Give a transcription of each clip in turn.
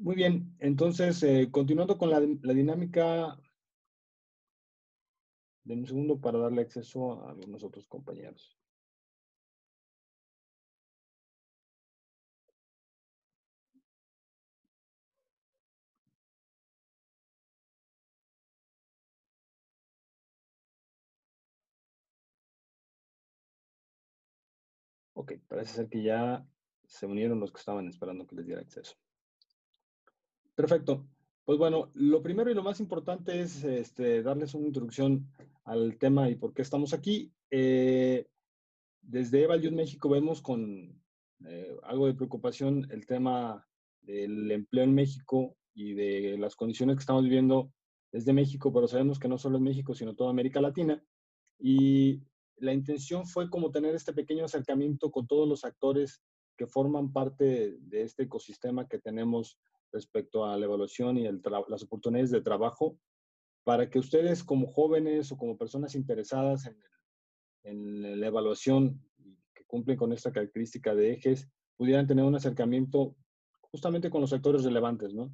Muy bien, entonces, continuando con la dinámica, de un segundo para darle acceso a algunos otros compañeros. Ok, parece ser que ya se unieron los que estaban esperando que les diera acceso. Perfecto. Pues bueno, lo primero y lo más importante es darles una introducción al tema y por qué estamos aquí. Desde Eval Youth México vemos con algo de preocupación el tema del empleo en México y de las condiciones que estamos viviendo desde México, pero sabemos que no solo en México, sino toda América Latina. Y la intención fue como tener este pequeño acercamiento con todos los actores que forman parte de este ecosistema que tenemos respecto a la evaluación y las oportunidades de trabajo, para que ustedes como jóvenes o como personas interesadas en la evaluación y que cumplen con esta característica de ejes, pudieran tener un acercamiento justamente con los actores relevantes, ¿no?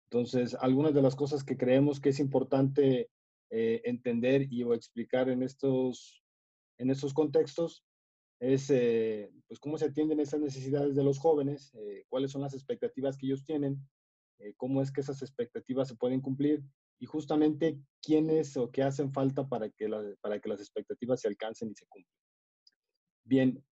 Entonces, algunas de las cosas que creemos que es importante entender y o explicar en estos contextos es pues cómo se atienden esas necesidades de los jóvenes, cuáles son las expectativas que ellos tienen, cómo es que esas expectativas se pueden cumplir y justamente quiénes o qué hacen falta para que las expectativas se alcancen y se cumplan. Bien,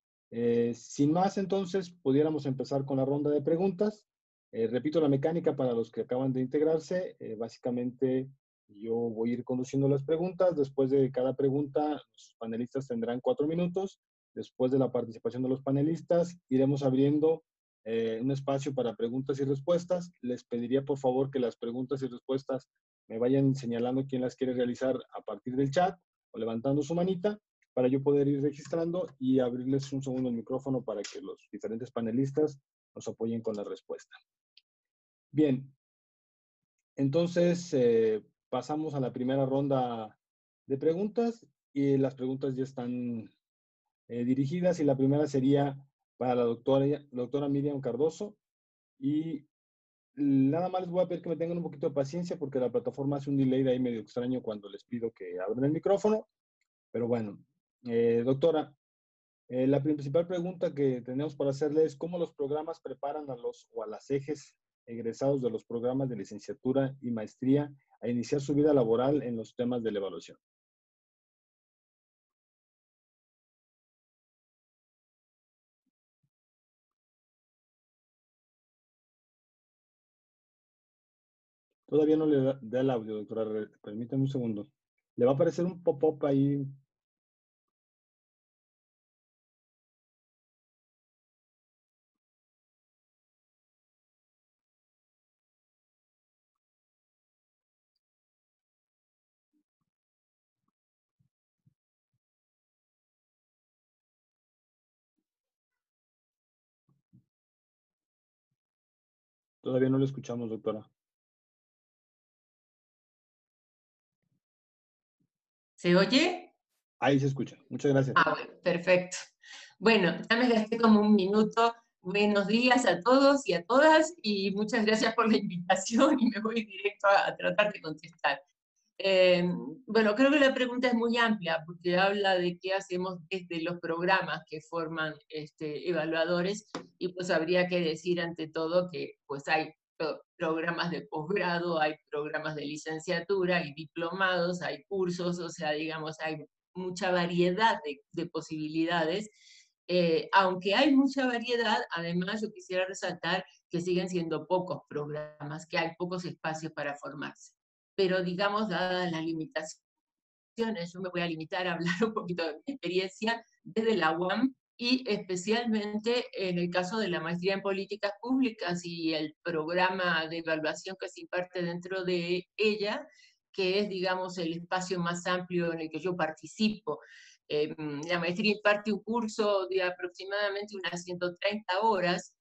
sin más entonces, pudiéramos empezar con la ronda de preguntas. Repito la mecánica para los que acaban de integrarse. Básicamente, yo voy a ir conduciendo las preguntas. Después de cada pregunta, los panelistas tendrán 4 minutos. Después de la participación de los panelistas, iremos abriendo un espacio para preguntas y respuestas. Les pediría por favor que las preguntas y respuestas me vayan señalando quién las quiere realizar a partir del chat o levantando su manita para yo poder ir registrando y abrirles un segundo el micrófono para que los diferentes panelistas nos apoyen con la respuesta. Bien, entonces pasamos a la primera ronda de preguntas y las preguntas ya están dirigidas y la primera sería para la doctora Miriam Cardoso y nada más les voy a pedir que me tengan un poquito de paciencia porque la plataforma hace un delay de ahí medio extraño cuando les pido que abran el micrófono, pero bueno, doctora, la principal pregunta que tenemos para hacerle es cómo los programas preparan a los o a las ejes egresados de los programas de licenciatura y maestría a iniciar su vida laboral en los temas de la evaluación. Todavía no le da el audio, doctora. Permítame un segundo. Le va a aparecer un pop-up ahí. Todavía no lo escuchamos, doctora. ¿Se oye? Ahí se escucha. Muchas gracias. Ah, bueno, perfecto. Bueno, ya me gasté como un minuto. Buenos días a todos y a todas, y muchas gracias por la invitación, y me voy directo a tratar de contestar. Bueno, creo que la pregunta es muy amplia, porque habla de qué hacemos desde los programas que forman evaluadores, y pues habría que decir ante todo que pues hay programas de posgrado, hay programas de licenciatura, hay diplomados, hay cursos, o sea, digamos, hay mucha variedad de posibilidades. Aunque hay mucha variedad, además yo quisiera resaltar que siguen siendo pocos programas, que hay pocos espacios para formarse. Pero digamos, dadas las limitaciones, yo me voy a limitar a hablar un poquito de mi experiencia desde la UAM y especialmente en el caso de la maestría en políticas públicas y el programa de evaluación que se imparte dentro de ella, que es, digamos, el espacio más amplio en el que yo participo. La maestría imparte un curso de aproximadamente unas 130 horas,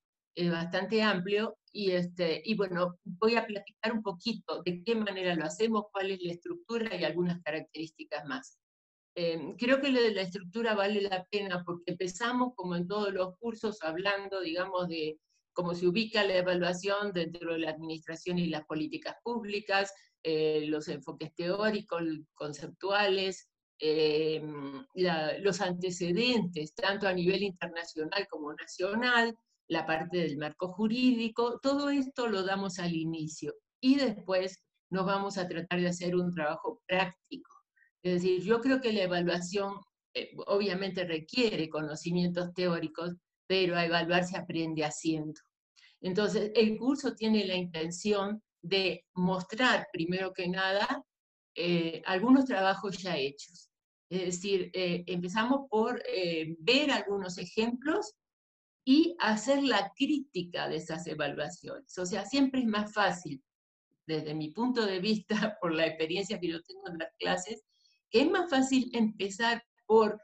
bastante amplio, y bueno, voy a platicar un poquito de qué manera lo hacemos, cuál es la estructura y algunas características más. Creo que lo de la estructura vale la pena porque empezamos, como en todos los cursos, hablando, digamos, de cómo se ubica la evaluación dentro de la administración y las políticas públicas, los enfoques teóricos, conceptuales, los antecedentes, tanto a nivel internacional como nacional, la parte del marco jurídico, todo esto lo damos al inicio. Y después nos vamos a tratar de hacer un trabajo práctico. Es decir, yo creo que la evaluación obviamente requiere conocimientos teóricos, pero a evaluar se aprende haciendo. Entonces, el curso tiene la intención de mostrar, primero que nada, algunos trabajos ya hechos. Es decir, empezamos por ver algunos ejemplos y hacer la crítica de esas evaluaciones. O sea, siempre es más fácil, desde mi punto de vista, por la experiencia que yo tengo en las clases, que es más fácil empezar por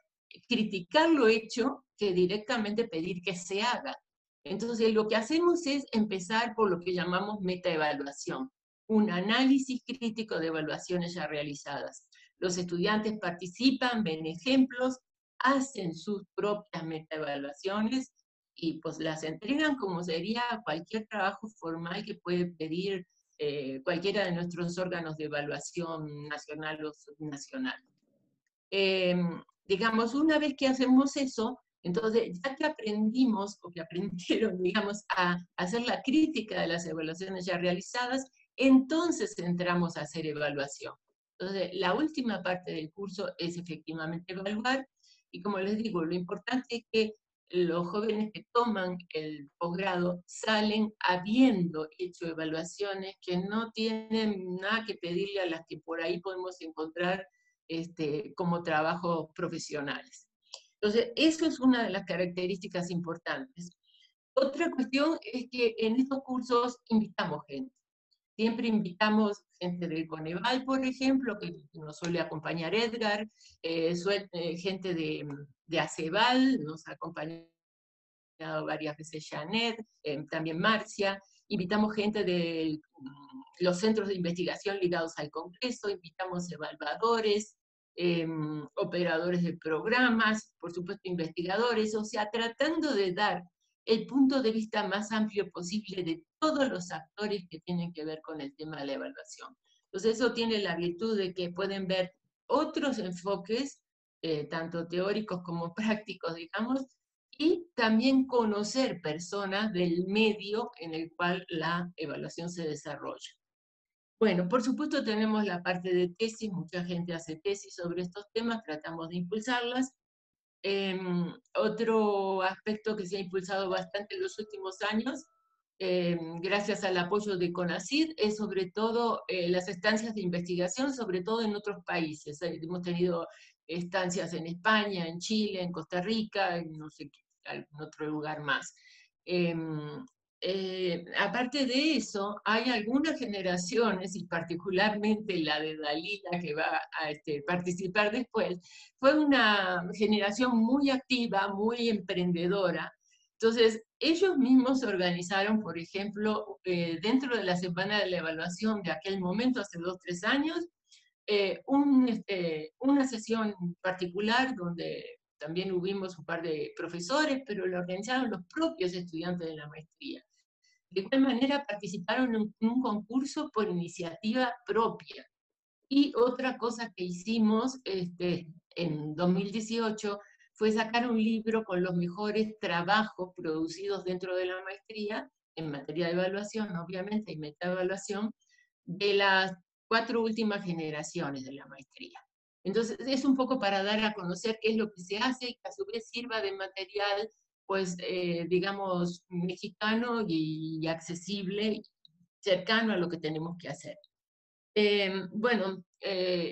criticar lo hecho que directamente pedir que se haga. Entonces, lo que hacemos es empezar por lo que llamamos metaevaluación, un análisis crítico de evaluaciones ya realizadas. Los estudiantes participan, ven ejemplos, hacen sus propias metaevaluaciones y pues las entregan como sería cualquier trabajo formal que puede pedir cualquiera de nuestros órganos de evaluación nacional o subnacional. Digamos, una vez que hacemos eso, entonces ya que aprendimos, o que aprendieron, digamos, a hacer la crítica de las evaluaciones ya realizadas, entonces entramos a hacer evaluación. Entonces, la última parte del curso es efectivamente evaluar, y como les digo, lo importante es que los jóvenes que toman el posgrado salen habiendo hecho evaluaciones que no tienen nada que pedirle a las que por ahí podemos encontrar como trabajos profesionales. Entonces, eso es una de las características importantes. Otra cuestión es que en estos cursos invitamos gente. Siempre invitamos gente del Coneval, por ejemplo, que nos suele acompañar Edgar, gente de ACEVAL, nos ha acompañado varias veces Janet, también Marcia. Invitamos gente de los centros de investigación ligados al Congreso, invitamos evaluadores, operadores de programas, por supuesto investigadores, o sea, tratando de dar el punto de vista más amplio posible de todos los actores que tienen que ver con el tema de la evaluación. Entonces eso tiene la virtud de que pueden ver otros enfoques, tanto teóricos como prácticos, digamos, y también conocer personas del medio en el cual la evaluación se desarrolla. Bueno, por supuesto tenemos la parte de tesis, mucha gente hace tesis sobre estos temas, tratamos de impulsarlas. Otro aspecto que se ha impulsado bastante en los últimos años, gracias al apoyo de CONACYT, es sobre todo las estancias de investigación, sobre todo en otros países. Hemos tenido estancias en España, en Chile, en Costa Rica, en no sé qué, algún otro lugar más. Aparte de eso, hay algunas generaciones, y particularmente la de Dalila, que va a participar después, fue una generación muy activa, muy emprendedora. Entonces, ellos mismos se organizaron, por ejemplo, dentro de la Semana de la Evaluación de aquel momento, hace 2 o 3 años, una sesión particular donde también hubimos un par de profesores, pero lo organizaron los propios estudiantes de la maestría. De igual manera participaron en un concurso por iniciativa propia. Y otra cosa que hicimos en 2018 fue sacar un libro con los mejores trabajos producidos dentro de la maestría, en materia de evaluación, obviamente, y metaevaluación, de las 4 últimas generaciones de la maestría. Entonces, es un poco para dar a conocer qué es lo que se hace y que a su vez sirva de material, pues, digamos, mexicano y accesible, cercano a lo que tenemos que hacer. Bueno,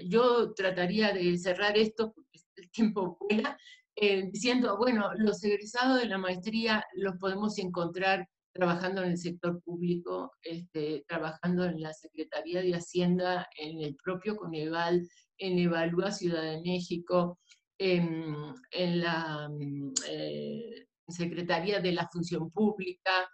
yo trataría de cerrar esto, porque el tiempo vuela, diciendo, bueno, los egresados de la maestría los podemos encontrar trabajando en el sector público, trabajando en la Secretaría de Hacienda, en el propio Coneval, en Evalúa Ciudad de México, en la Secretaría de la Función Pública,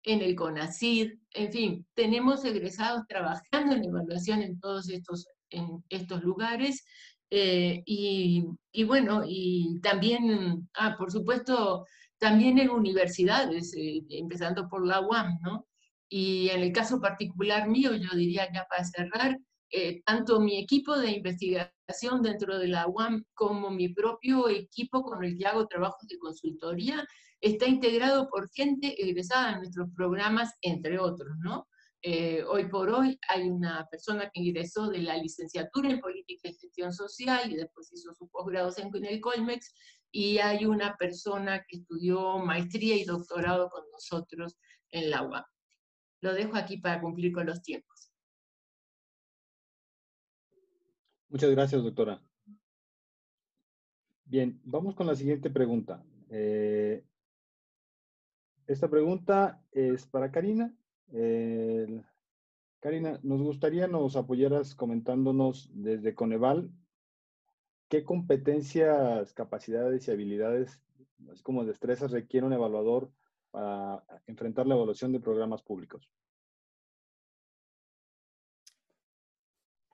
en el CONACYT, en fin, tenemos egresados trabajando en evaluación en todos estos lugares, y bueno, y también, por supuesto, también en universidades, empezando por la UAM, ¿no? Y en el caso particular mío, yo diría ya para cerrar, tanto mi equipo de investigación dentro de la UAM como mi propio equipo con el que hago trabajos de consultoría está integrado por gente egresada en nuestros programas, entre otros, ¿no? Hoy por hoy hay una persona que ingresó de la licenciatura en Política y Gestión Social y después hizo su posgrado en el Colmex, y hay una persona que estudió maestría y doctorado con nosotros en la UAM. Lo dejo aquí para cumplir con los tiempos. Muchas gracias, doctora. Bien, vamos con la siguiente pregunta. Esta pregunta es para Karina. Karina, nos gustaría nos apoyaras comentándonos desde Coneval qué competencias, capacidades y habilidades, así como destrezas, requiere un evaluador para enfrentar la evaluación de programas públicos.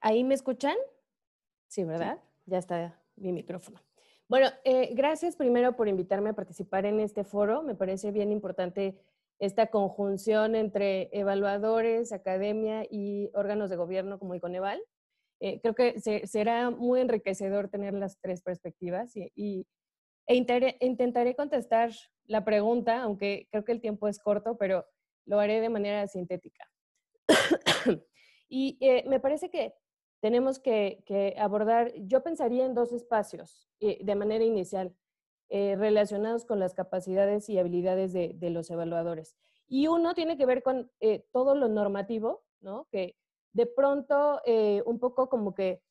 ¿Ahí me escuchan? Sí, ¿verdad? Sí. Ya está mi micrófono. Bueno, gracias primero por invitarme a participar en este foro. Me parece bien importante esta conjunción entre evaluadores, academia y órganos de gobierno como el Coneval. Creo que será muy enriquecedor tener las tres perspectivas e intentaré contestar la pregunta, aunque creo que el tiempo es corto, pero lo haré de manera sintética. Y me parece que tenemos que abordar, yo pensaría en dos espacios de manera inicial, relacionados con las capacidades y habilidades de los evaluadores. Y uno tiene que ver con todo lo normativo, ¿no? Que de pronto un poco como que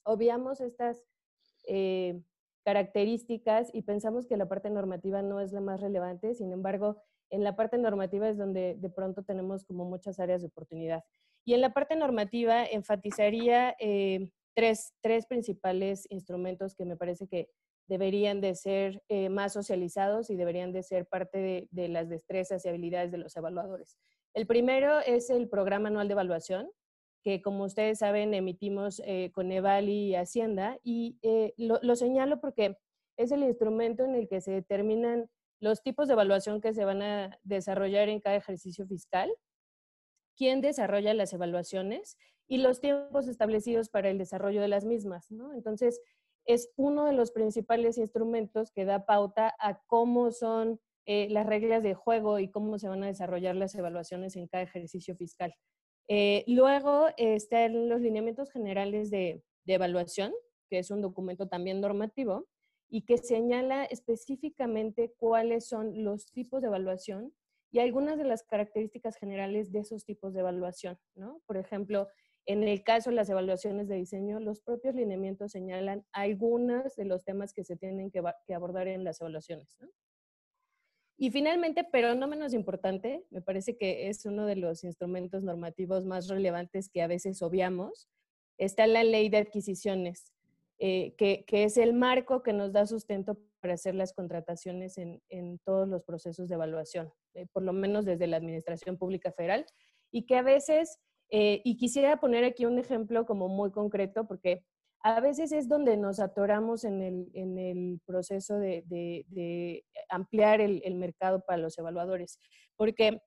obviamos estas características y pensamos que la parte normativa no es la más relevante. Sin embargo, en la parte normativa es donde de pronto tenemos como muchas áreas de oportunidad. Y en la parte normativa enfatizaría tres principales instrumentos que me parece que deberían de ser más socializados y deberían de ser parte de las destrezas y habilidades de los evaluadores. El primero es el Programa Anual de Evaluación, que como ustedes saben emitimos Coneval y Hacienda, y lo señalo porque es el instrumento en el que se determinan los tipos de evaluación que se van a desarrollar en cada ejercicio fiscal, quién desarrolla las evaluaciones y los tiempos establecidos para el desarrollo de las mismas, ¿no? Entonces, es uno de los principales instrumentos que da pauta a cómo son las reglas de juego y cómo se van a desarrollar las evaluaciones en cada ejercicio fiscal. Luego están los lineamientos generales de evaluación, que es un documento también normativo y que señala específicamente cuáles son los tipos de evaluación y algunas de las características generales de esos tipos de evaluación, ¿no? Por ejemplo, en el caso de las evaluaciones de diseño, los propios lineamientos señalan algunos de los temas que se tienen que abordar en las evaluaciones, ¿no? Y finalmente, pero no menos importante, me parece que es uno de los instrumentos normativos más relevantes que a veces obviamos, está la Ley de Adquisiciones, que es el marco que nos da sustento para hacer las contrataciones en todos los procesos de evaluación, por lo menos desde la Administración Pública Federal, y que a veces, y quisiera poner aquí un ejemplo como muy concreto, porque a veces es donde nos atoramos en el proceso de ampliar el mercado para los evaluadores, porque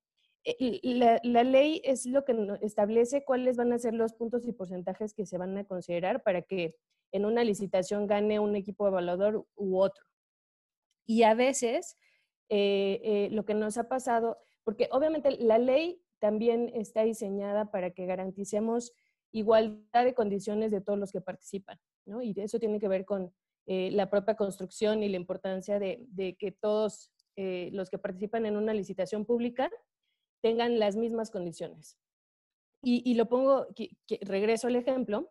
la ley es lo que establece cuáles van a ser los puntos y porcentajes que se van a considerar para que en una licitación gane un equipo evaluador u otro. Y a veces lo que nos ha pasado, porque obviamente la ley también está diseñada para que garanticemos igualdad de condiciones de todos los que participan, ¿no? Y eso tiene que ver con la propia construcción y la importancia de que todos los que participan en una licitación pública tengan las mismas condiciones. Y lo pongo, regreso al ejemplo,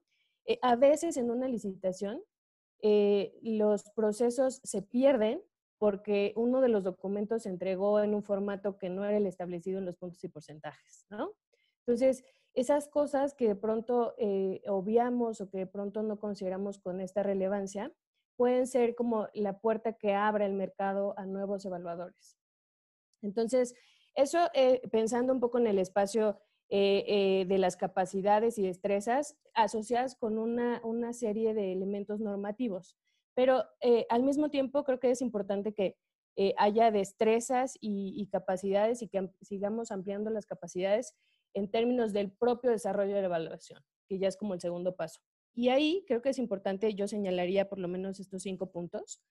a veces en una licitación los procesos se pierden porque uno de los documentos se entregó en un formato que no era el establecido en los puntos y porcentajes, ¿no? Entonces, esas cosas que de pronto obviamos o que de pronto no consideramos con esta relevancia, pueden ser como la puerta que abra el mercado a nuevos evaluadores. Entonces, eso pensando un poco en el espacio de las capacidades y destrezas asociadas con una serie de elementos normativos. Pero al mismo tiempo creo que es importante que haya destrezas y capacidades y que sigamos ampliando las capacidades en términos del propio desarrollo de la evaluación, que ya es como el segundo paso. Y ahí creo que es importante, yo señalaría por lo menos estos 5 puntos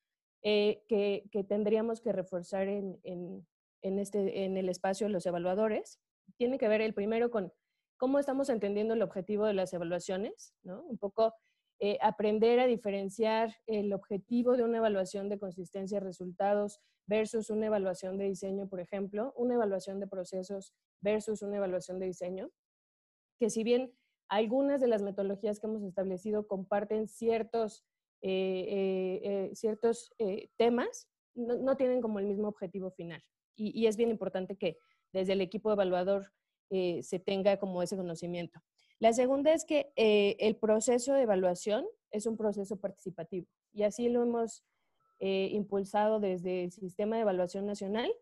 que tendríamos que reforzar en el espacio de los evaluadores. Tiene que ver el primero con cómo estamos entendiendo el objetivo de las evaluaciones, ¿no? Un poco aprender a diferenciar el objetivo de una evaluación de consistencia de resultados versus una evaluación de diseño, por ejemplo, una evaluación de procesos versus una evaluación de diseño, que si bien algunas de las metodologías que hemos establecido comparten ciertos temas, no tienen como el mismo objetivo final. Y es bien importante que desde el equipo evaluador se tenga como ese conocimiento. La segunda es que el proceso de evaluación es un proceso participativo y así lo hemos impulsado desde el Sistema de Evaluación Nacional,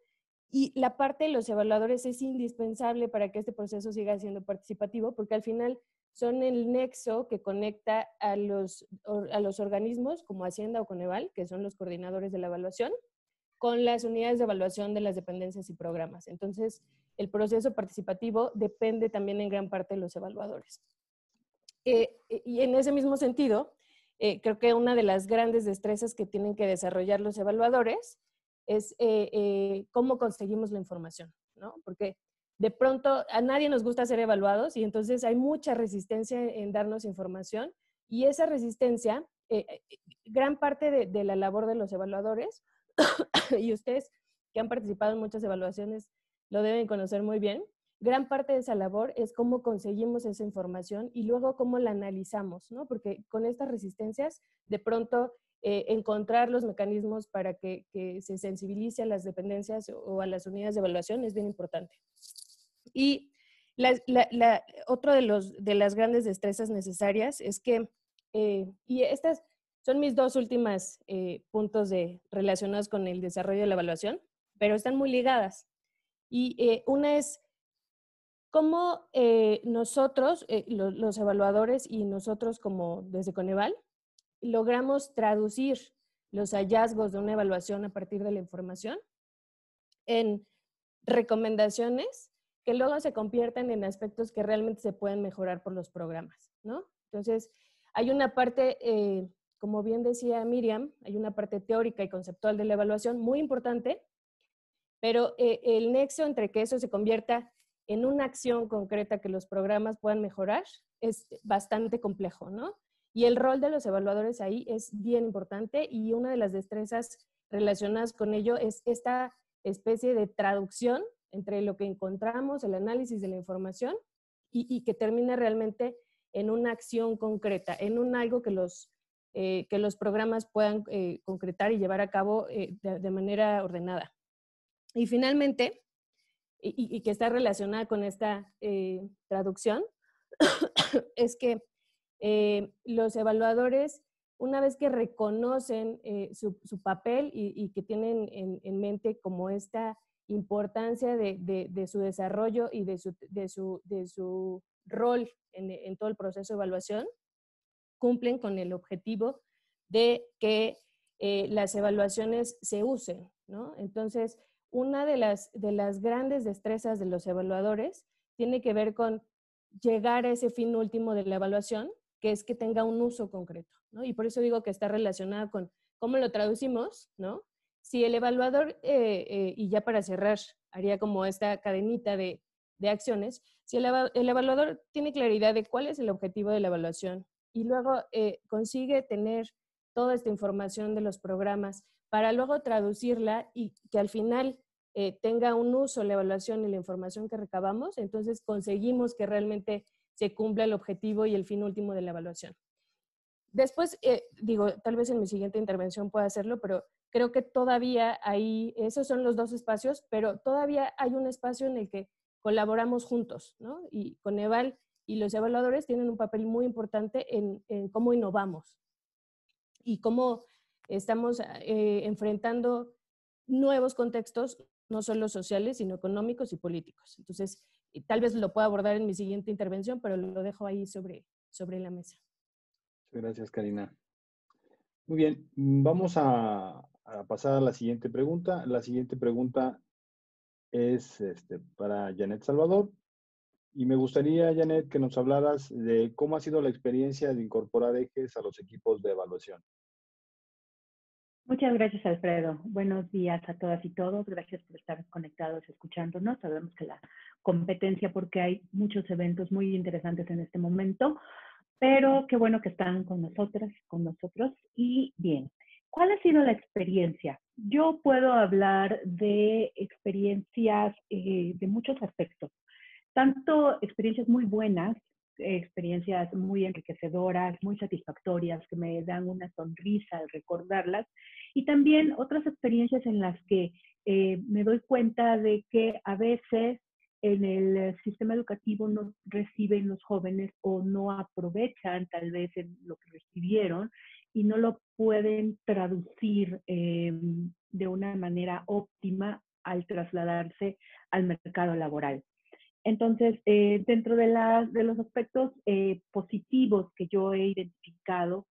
y la parte de los evaluadores es indispensable para que este proceso siga siendo participativo, porque al final son el nexo que conecta a los organismos como Hacienda o Coneval, que son los coordinadores de la evaluación, con las unidades de evaluación de las dependencias y programas. Entonces, el proceso participativo depende también en gran parte de los evaluadores. Y en ese mismo sentido, creo que una de las grandes destrezas que tienen que desarrollar los evaluadores es cómo conseguimos la información, ¿no? Porque de pronto a nadie nos gusta ser evaluados y entonces hay mucha resistencia en darnos información, y esa resistencia, gran parte de la labor de los evaluadores, y ustedes que han participado en muchas evaluaciones lo deben conocer muy bien, gran parte de esa labor es cómo conseguimos esa información y luego cómo la analizamos, ¿no? Porque con estas resistencias, de pronto, encontrar los mecanismos para que se sensibilice a las dependencias o a las unidades de evaluación es bien importante. Y otro de las grandes destrezas necesarias es que, y estas son mis dos últimas puntos relacionados con el desarrollo de la evaluación, pero están muy ligadas. Y una es cómo nosotros, los evaluadores y nosotros como desde Coneval, logramos traducir los hallazgos de una evaluación a partir de la información en recomendaciones que luego se convierten en aspectos que realmente se pueden mejorar por los programas, ¿no? Entonces, hay una parte, como bien decía Miriam, hay una parte teórica y conceptual de la evaluación muy importante, pero el nexo entre que eso se convierta en una acción concreta que los programas puedan mejorar es bastante complejo, ¿no? Y el rol de los evaluadores ahí es bien importante, y una de las destrezas relacionadas con ello es esta especie de traducción entre lo que encontramos, el análisis de la información, y que termine realmente en una acción concreta, en un algo que los programas puedan concretar y llevar a cabo de manera ordenada. Y finalmente, y que está relacionada con esta traducción, es que los evaluadores, una vez que reconocen su papel y que tienen en mente como esta importancia de su desarrollo y de su rol en todo el proceso de evaluación, cumplen con el objetivo de que las evaluaciones se usen, ¿no? Entonces, una de las grandes destrezas de los evaluadores tiene que ver con llegar a ese fin último de la evaluación, que es que tenga un uso concreto, ¿no? Y por eso digo que está relacionada con cómo lo traducimos, ¿no? Si el evaluador, y ya para cerrar, haría como esta cadenita de acciones, si el evaluador tiene claridad de cuál es el objetivo de la evaluación y luego consigue tener toda esta información de los programas para luego traducirla y que al final tenga un uso la evaluación y la información que recabamos, entonces conseguimos que realmente se cumpla el objetivo y el fin último de la evaluación. Después, tal vez en mi siguiente intervención pueda hacerlo, pero creo que todavía hay, esos son los dos espacios, pero todavía hay un espacio en el que colaboramos juntos, ¿no? Y Coneval y los evaluadores tienen un papel muy importante en cómo innovamos y cómo estamos enfrentando nuevos contextos, no solo sociales, sino económicos y políticos. Entonces, tal vez lo pueda abordar en mi siguiente intervención, pero lo dejo ahí sobre la mesa. Muchas gracias, Karina. Muy bien, vamos a a pasar a la siguiente pregunta. La siguiente pregunta es para Janet Salvador. Y me gustaría, Janet, que nos hablaras de cómo ha sido la experiencia de incorporar ejes a los equipos de evaluación. Muchas gracias, Alfredo. Buenos días a todas y todos. Gracias por estar conectados, escuchándonos. Sabemos que la competencia, porque hay muchos eventos muy interesantes en este momento, pero qué bueno que están con nosotras, con nosotros. Y bien, ¿cuál ha sido la experiencia? Yo puedo hablar de experiencias de muchos aspectos, tanto experiencias muy buenas, experiencias muy enriquecedoras, muy satisfactorias, que me dan una sonrisa al recordarlas, y también otras experiencias en las que me doy cuenta de que a veces en el sistema educativo no reciben los jóvenes o no aprovechan tal vez en lo que recibieron y no lo pueden traducir de una manera óptima al trasladarse al mercado laboral. Entonces, dentro de los aspectos positivos que yo he identificado,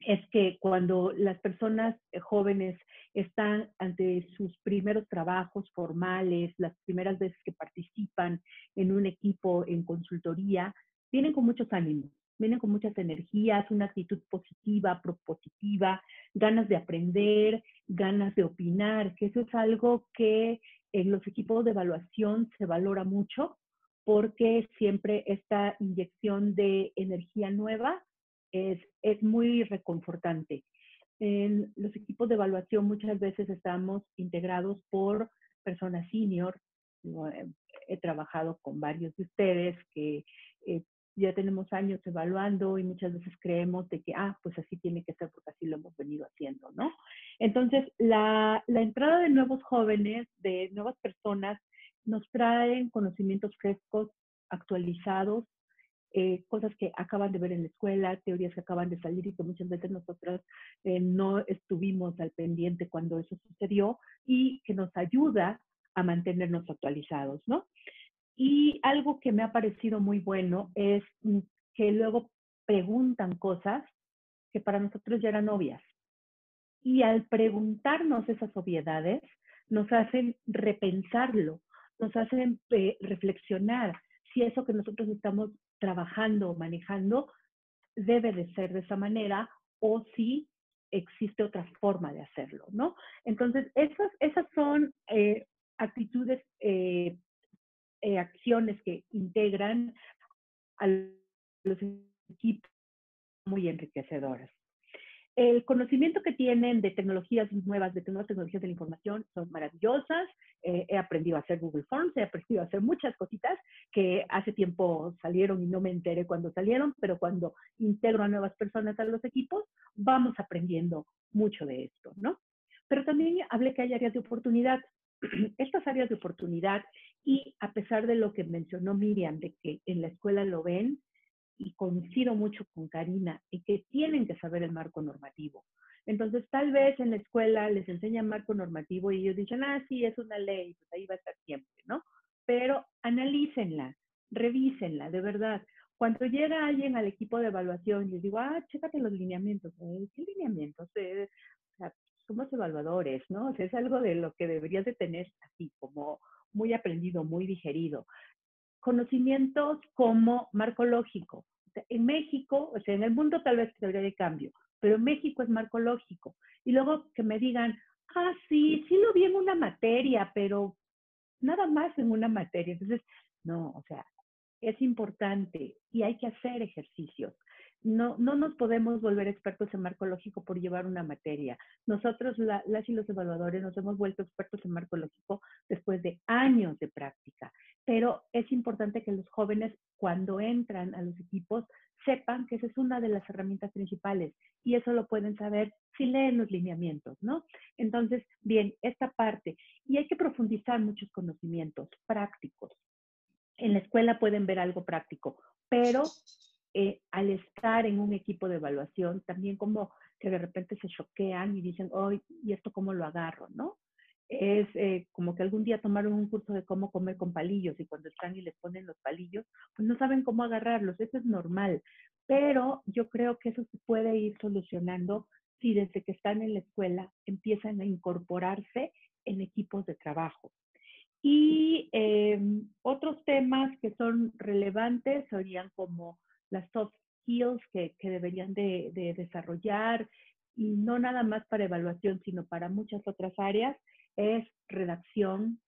es que cuando las personas jóvenes están ante sus primeros trabajos formales, las primeras veces que participan en un equipo en consultoría, vienen con muchos ánimos, vienen con muchas energías, una actitud positiva, propositiva, ganas de aprender, ganas de opinar, que eso es algo que en los equipos de evaluación se valora mucho, porque siempre esta inyección de energía nueva es muy reconfortante. En los equipos de evaluación muchas veces estamos integrados por personas senior. He trabajado con varios de ustedes que ya tenemos años evaluando y muchas veces creemos de que, pues así tiene que ser porque así lo hemos venido haciendo, ¿no? Entonces, la entrada de nuevos jóvenes, de nuevas personas, nos traen conocimientos frescos, actualizados, cosas que acaban de ver en la escuela, teorías que acaban de salir y que muchas veces nosotros no estuvimos al pendiente cuando eso sucedió, y que nos ayuda a mantenernos actualizados, ¿no? Y algo que me ha parecido muy bueno es que luego preguntan cosas que para nosotros ya eran obvias. Y al preguntarnos esas obviedades, nos hacen repensarlo, nos hacen reflexionar si eso que nosotros estamos trabajando o manejando debe de ser de esa manera o si existe otra forma de hacerlo, ¿no? Entonces, esas son actitudes, acciones que integran a los equipos muy enriquecedoras. El conocimiento que tienen de tecnologías nuevas, de nuevas tecnologías de la información, son maravillosas. He aprendido a hacer Google Forms, he aprendido a hacer muchas cositas que hace tiempo salieron y no me enteré cuando salieron, pero cuando integro a nuevas personas a los equipos, vamos aprendiendo mucho de esto, ¿no? Pero también hablé que hay áreas de oportunidad. Estas áreas de oportunidad, y a pesar de lo que mencionó Miriam, de que en la escuela lo ven, y coincido mucho con Karina, y que tienen que saber el marco normativo. Entonces, tal vez en la escuela les enseñan marco normativo y ellos dicen, sí, es una ley, pues ahí va a estar siempre, ¿no? Pero analícenla, revísenla, de verdad. Cuando llega alguien al equipo de evaluación, les digo, chécate los lineamientos. ¿Qué lineamientos? O sea, somos evaluadores, ¿no? O sea, es algo de lo que deberías de tener así, como muy aprendido, muy digerido. Conocimientos como marco lógico. En México, o sea, en el mundo tal vez debería de cambio, pero en México es marco lógico. Y luego que me digan, sí lo vi en una materia, pero nada más en una materia. Entonces, no, o sea, es importante y hay que hacer ejercicios. No nos podemos volver expertos en marco lógico por llevar una materia. Nosotros, las y los evaluadores, nos hemos vuelto expertos en marco lógico después de años de práctica. Pero es importante que los jóvenes, cuando entran a los equipos, sepan que esa es una de las herramientas principales, y eso lo pueden saber si leen los lineamientos, ¿no? Entonces, bien, esta parte. Y hay que profundizar muchos conocimientos prácticos. En la escuela pueden ver algo práctico, pero al estar en un equipo de evaluación, también como que de repente se choquean y dicen, ¿y esto cómo lo agarro, no? Es como que algún día tomaron un curso de cómo comer con palillos, y cuando están y les ponen los palillos, pues no saben cómo agarrarlos. Eso es normal, pero yo creo que eso se puede ir solucionando si desde que están en la escuela empiezan a incorporarse en equipos de trabajo. Y otros temas que son relevantes serían como las soft skills que deberían de desarrollar, y no nada más para evaluación, sino para muchas otras áreas, es redacción,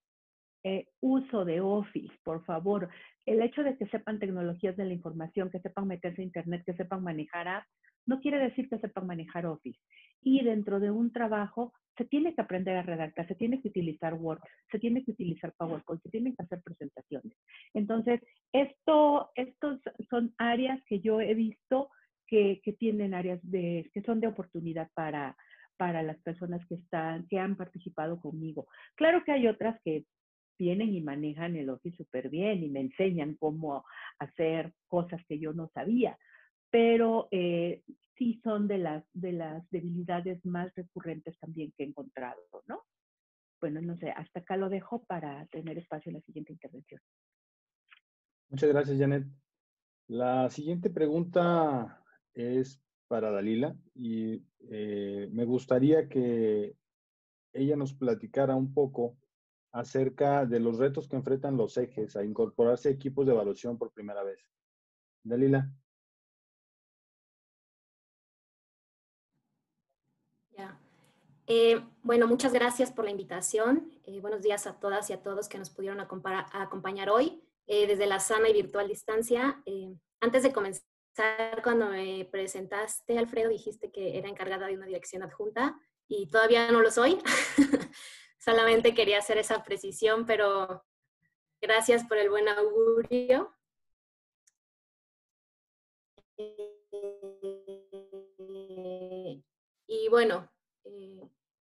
uso de Office, por favor. El hecho de que sepan tecnologías de la información, que sepan meterse a Internet, que sepan manejar apps, no quiere decir que sepan manejar Office. Y dentro de un trabajo se tiene que aprender a redactar, se tiene que utilizar Word, se tiene que utilizar PowerPoint, se tienen que hacer presentaciones. Entonces, estos son áreas que yo he visto que tienen áreas que son de oportunidad para las personas que han participado conmigo. Claro que hay otras que vienen y manejan el Office súper bien y me enseñan cómo hacer cosas que yo no sabía, pero sí son de las debilidades más recurrentes también que he encontrado, ¿no? Bueno, no sé, hasta acá lo dejo para tener espacio en la siguiente intervención. Muchas gracias, Janet. La siguiente pregunta es para Dalila y me gustaría que ella nos platicara un poco acerca de los retos que enfrentan los ejes a incorporarse a equipos de evaluación por primera vez. Dalila. Ya. Bueno, muchas gracias por la invitación. Buenos días a todas y a todos que nos pudieron acompañar hoy desde la sana y virtual distancia. Antes de comenzar, cuando me presentaste, Alfredo, dijiste que era encargada de una dirección adjunta y todavía no lo soy. Solamente quería hacer esa precisión, pero gracias por el buen augurio. Y bueno,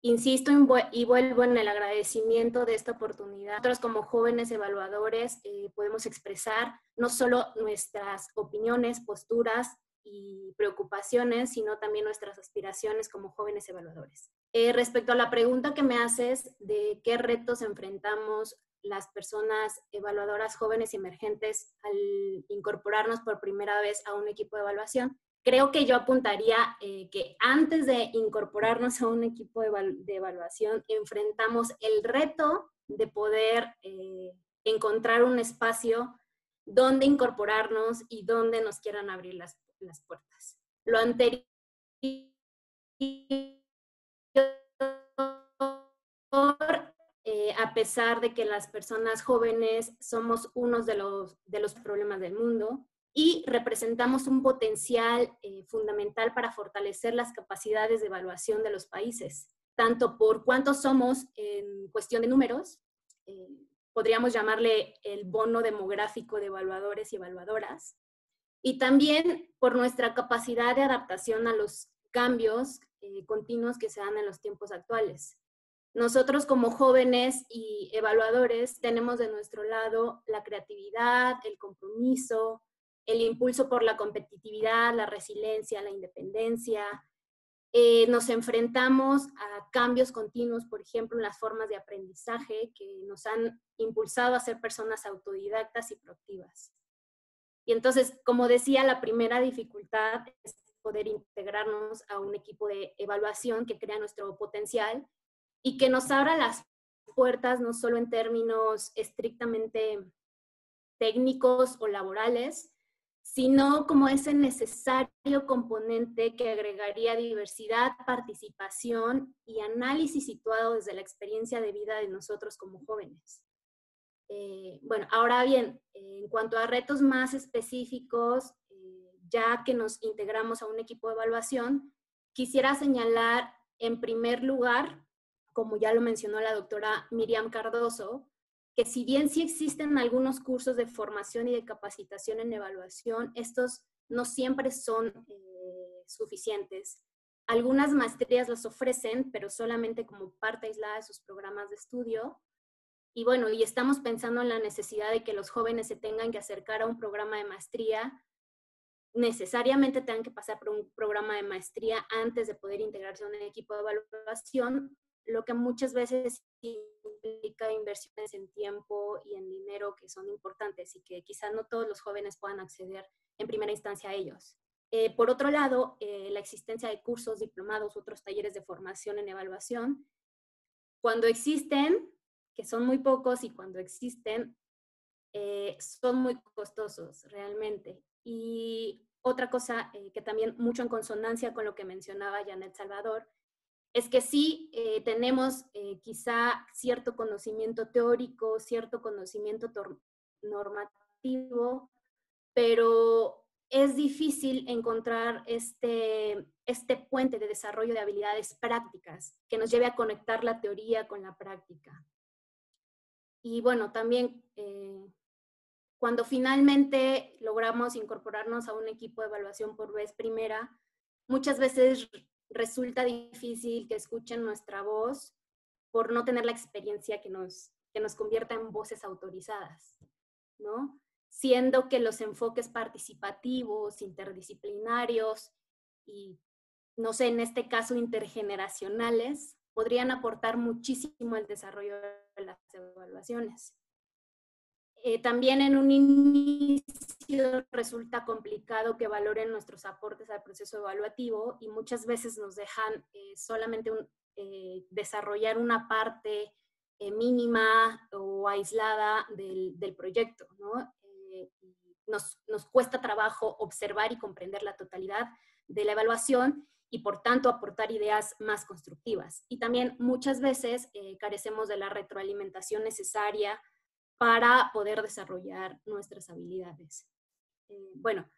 insisto y vuelvo en el agradecimiento de esta oportunidad. Nosotros como jóvenes evaluadores podemos expresar no solo nuestras opiniones, posturas y preocupaciones, sino también nuestras aspiraciones como jóvenes evaluadores. Respecto a la pregunta que me haces de qué retos enfrentamos las personas evaluadoras jóvenes y emergentes al incorporarnos por primera vez a un equipo de evaluación, creo que yo apuntaría que antes de incorporarnos a un equipo de evaluación, enfrentamos el reto de poder encontrar un espacio donde incorporarnos y donde nos quieran abrir las puertas. Lo anterior, a pesar de que las personas jóvenes somos unos de los problemas del mundo y representamos un potencial fundamental para fortalecer las capacidades de evaluación de los países, tanto por cuántos somos en cuestión de números, podríamos llamarle el bono demográfico de evaluadores y evaluadoras, y también por nuestra capacidad de adaptación a los cambios continuos que se dan en los tiempos actuales. Nosotros como jóvenes y evaluadores tenemos de nuestro lado la creatividad, el compromiso, el impulso por la competitividad, la resiliencia, la independencia. Nos enfrentamos a cambios continuos, por ejemplo, en las formas de aprendizaje que nos han impulsado a ser personas autodidactas y proactivas. Y entonces, como decía, la primera dificultad es poder integrarnos a un equipo de evaluación que crea nuestro potencial y que nos abra las puertas no solo en términos estrictamente técnicos o laborales, sino como ese necesario componente que agregaría diversidad, participación y análisis situado desde la experiencia de vida de nosotros como jóvenes. Bueno, ahora bien, en cuanto a retos más específicos, ya que nos integramos a un equipo de evaluación, quisiera señalar en primer lugar, como ya lo mencionó la doctora Miriam Cardoso, que si bien sí existen algunos cursos de formación y de capacitación en evaluación, estos no siempre son suficientes. Algunas maestrías los ofrecen, pero solamente como parte aislada de sus programas de estudio. Y bueno, y estamos pensando en la necesidad de que los jóvenes se tengan que acercar a un programa de maestría, necesariamente tengan que pasar por un programa de maestría antes de poder integrarse a un equipo de evaluación, lo que muchas veces implica inversiones en tiempo y en dinero que son importantes y que quizás no todos los jóvenes puedan acceder en primera instancia a ellos. Por otro lado, la existencia de cursos, diplomados, otros talleres de formación en evaluación, cuando existen, que son muy pocos, y cuando existen, son muy costosos realmente. Y otra cosa que también mucho en consonancia con lo que mencionaba Janet Salvador, es que sí tenemos quizá cierto conocimiento teórico, cierto conocimiento normativo, pero es difícil encontrar este puente de desarrollo de habilidades prácticas que nos lleve a conectar la teoría con la práctica. Y bueno, también cuando finalmente logramos incorporarnos a un equipo de evaluación por vez primera, muchas veces resulta difícil que escuchen nuestra voz por no tener la experiencia que nos convierta en voces autorizadas, ¿no? Siendo que los enfoques participativos, interdisciplinarios y, no sé, en este caso intergeneracionales, podrían aportar muchísimo al desarrollo de las evaluaciones. También en un inicio resulta complicado que valoren nuestros aportes al proceso evaluativo y muchas veces nos dejan solamente desarrollar una parte mínima o aislada del proyecto, ¿no? Nos cuesta trabajo observar y comprender la totalidad de la evaluación y por tanto aportar ideas más constructivas. Y también muchas veces carecemos de la retroalimentación necesaria para poder desarrollar nuestras habilidades. Bueno,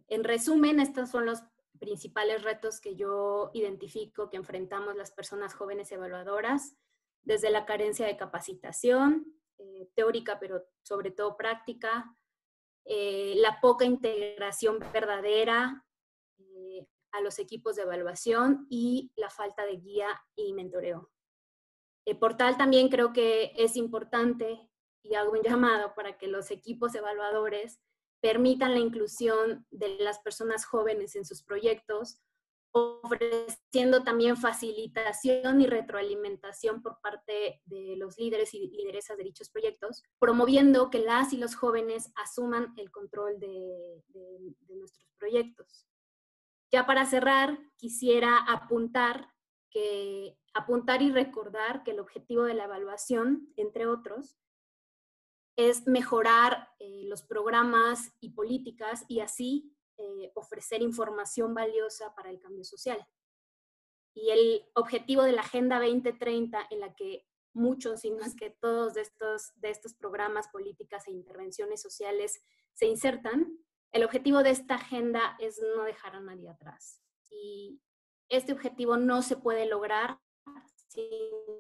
en resumen, estos son los principales retos que yo identifico que enfrentamos las personas jóvenes evaluadoras, desde la carencia de capacitación, teórica, pero sobre todo práctica, la poca integración verdadera a los equipos de evaluación y la falta de guía y mentoreo. Por tal, también creo que es importante, y hago un llamado para que los equipos evaluadores permitan la inclusión de las personas jóvenes en sus proyectos, ofreciendo también facilitación y retroalimentación por parte de los líderes y lideresas de dichos proyectos, promoviendo que las y los jóvenes asuman el control de nuestros proyectos. Ya para cerrar, quisiera apuntar y recordar que el objetivo de la evaluación, entre otros, es mejorar los programas y políticas y así ofrecer información valiosa para el cambio social. Y el objetivo de la Agenda 2030, en la que muchos, si no es que todos de estos programas, políticas e intervenciones sociales se insertan, el objetivo de esta agenda es no dejar a nadie atrás. Y este objetivo no se puede lograr sin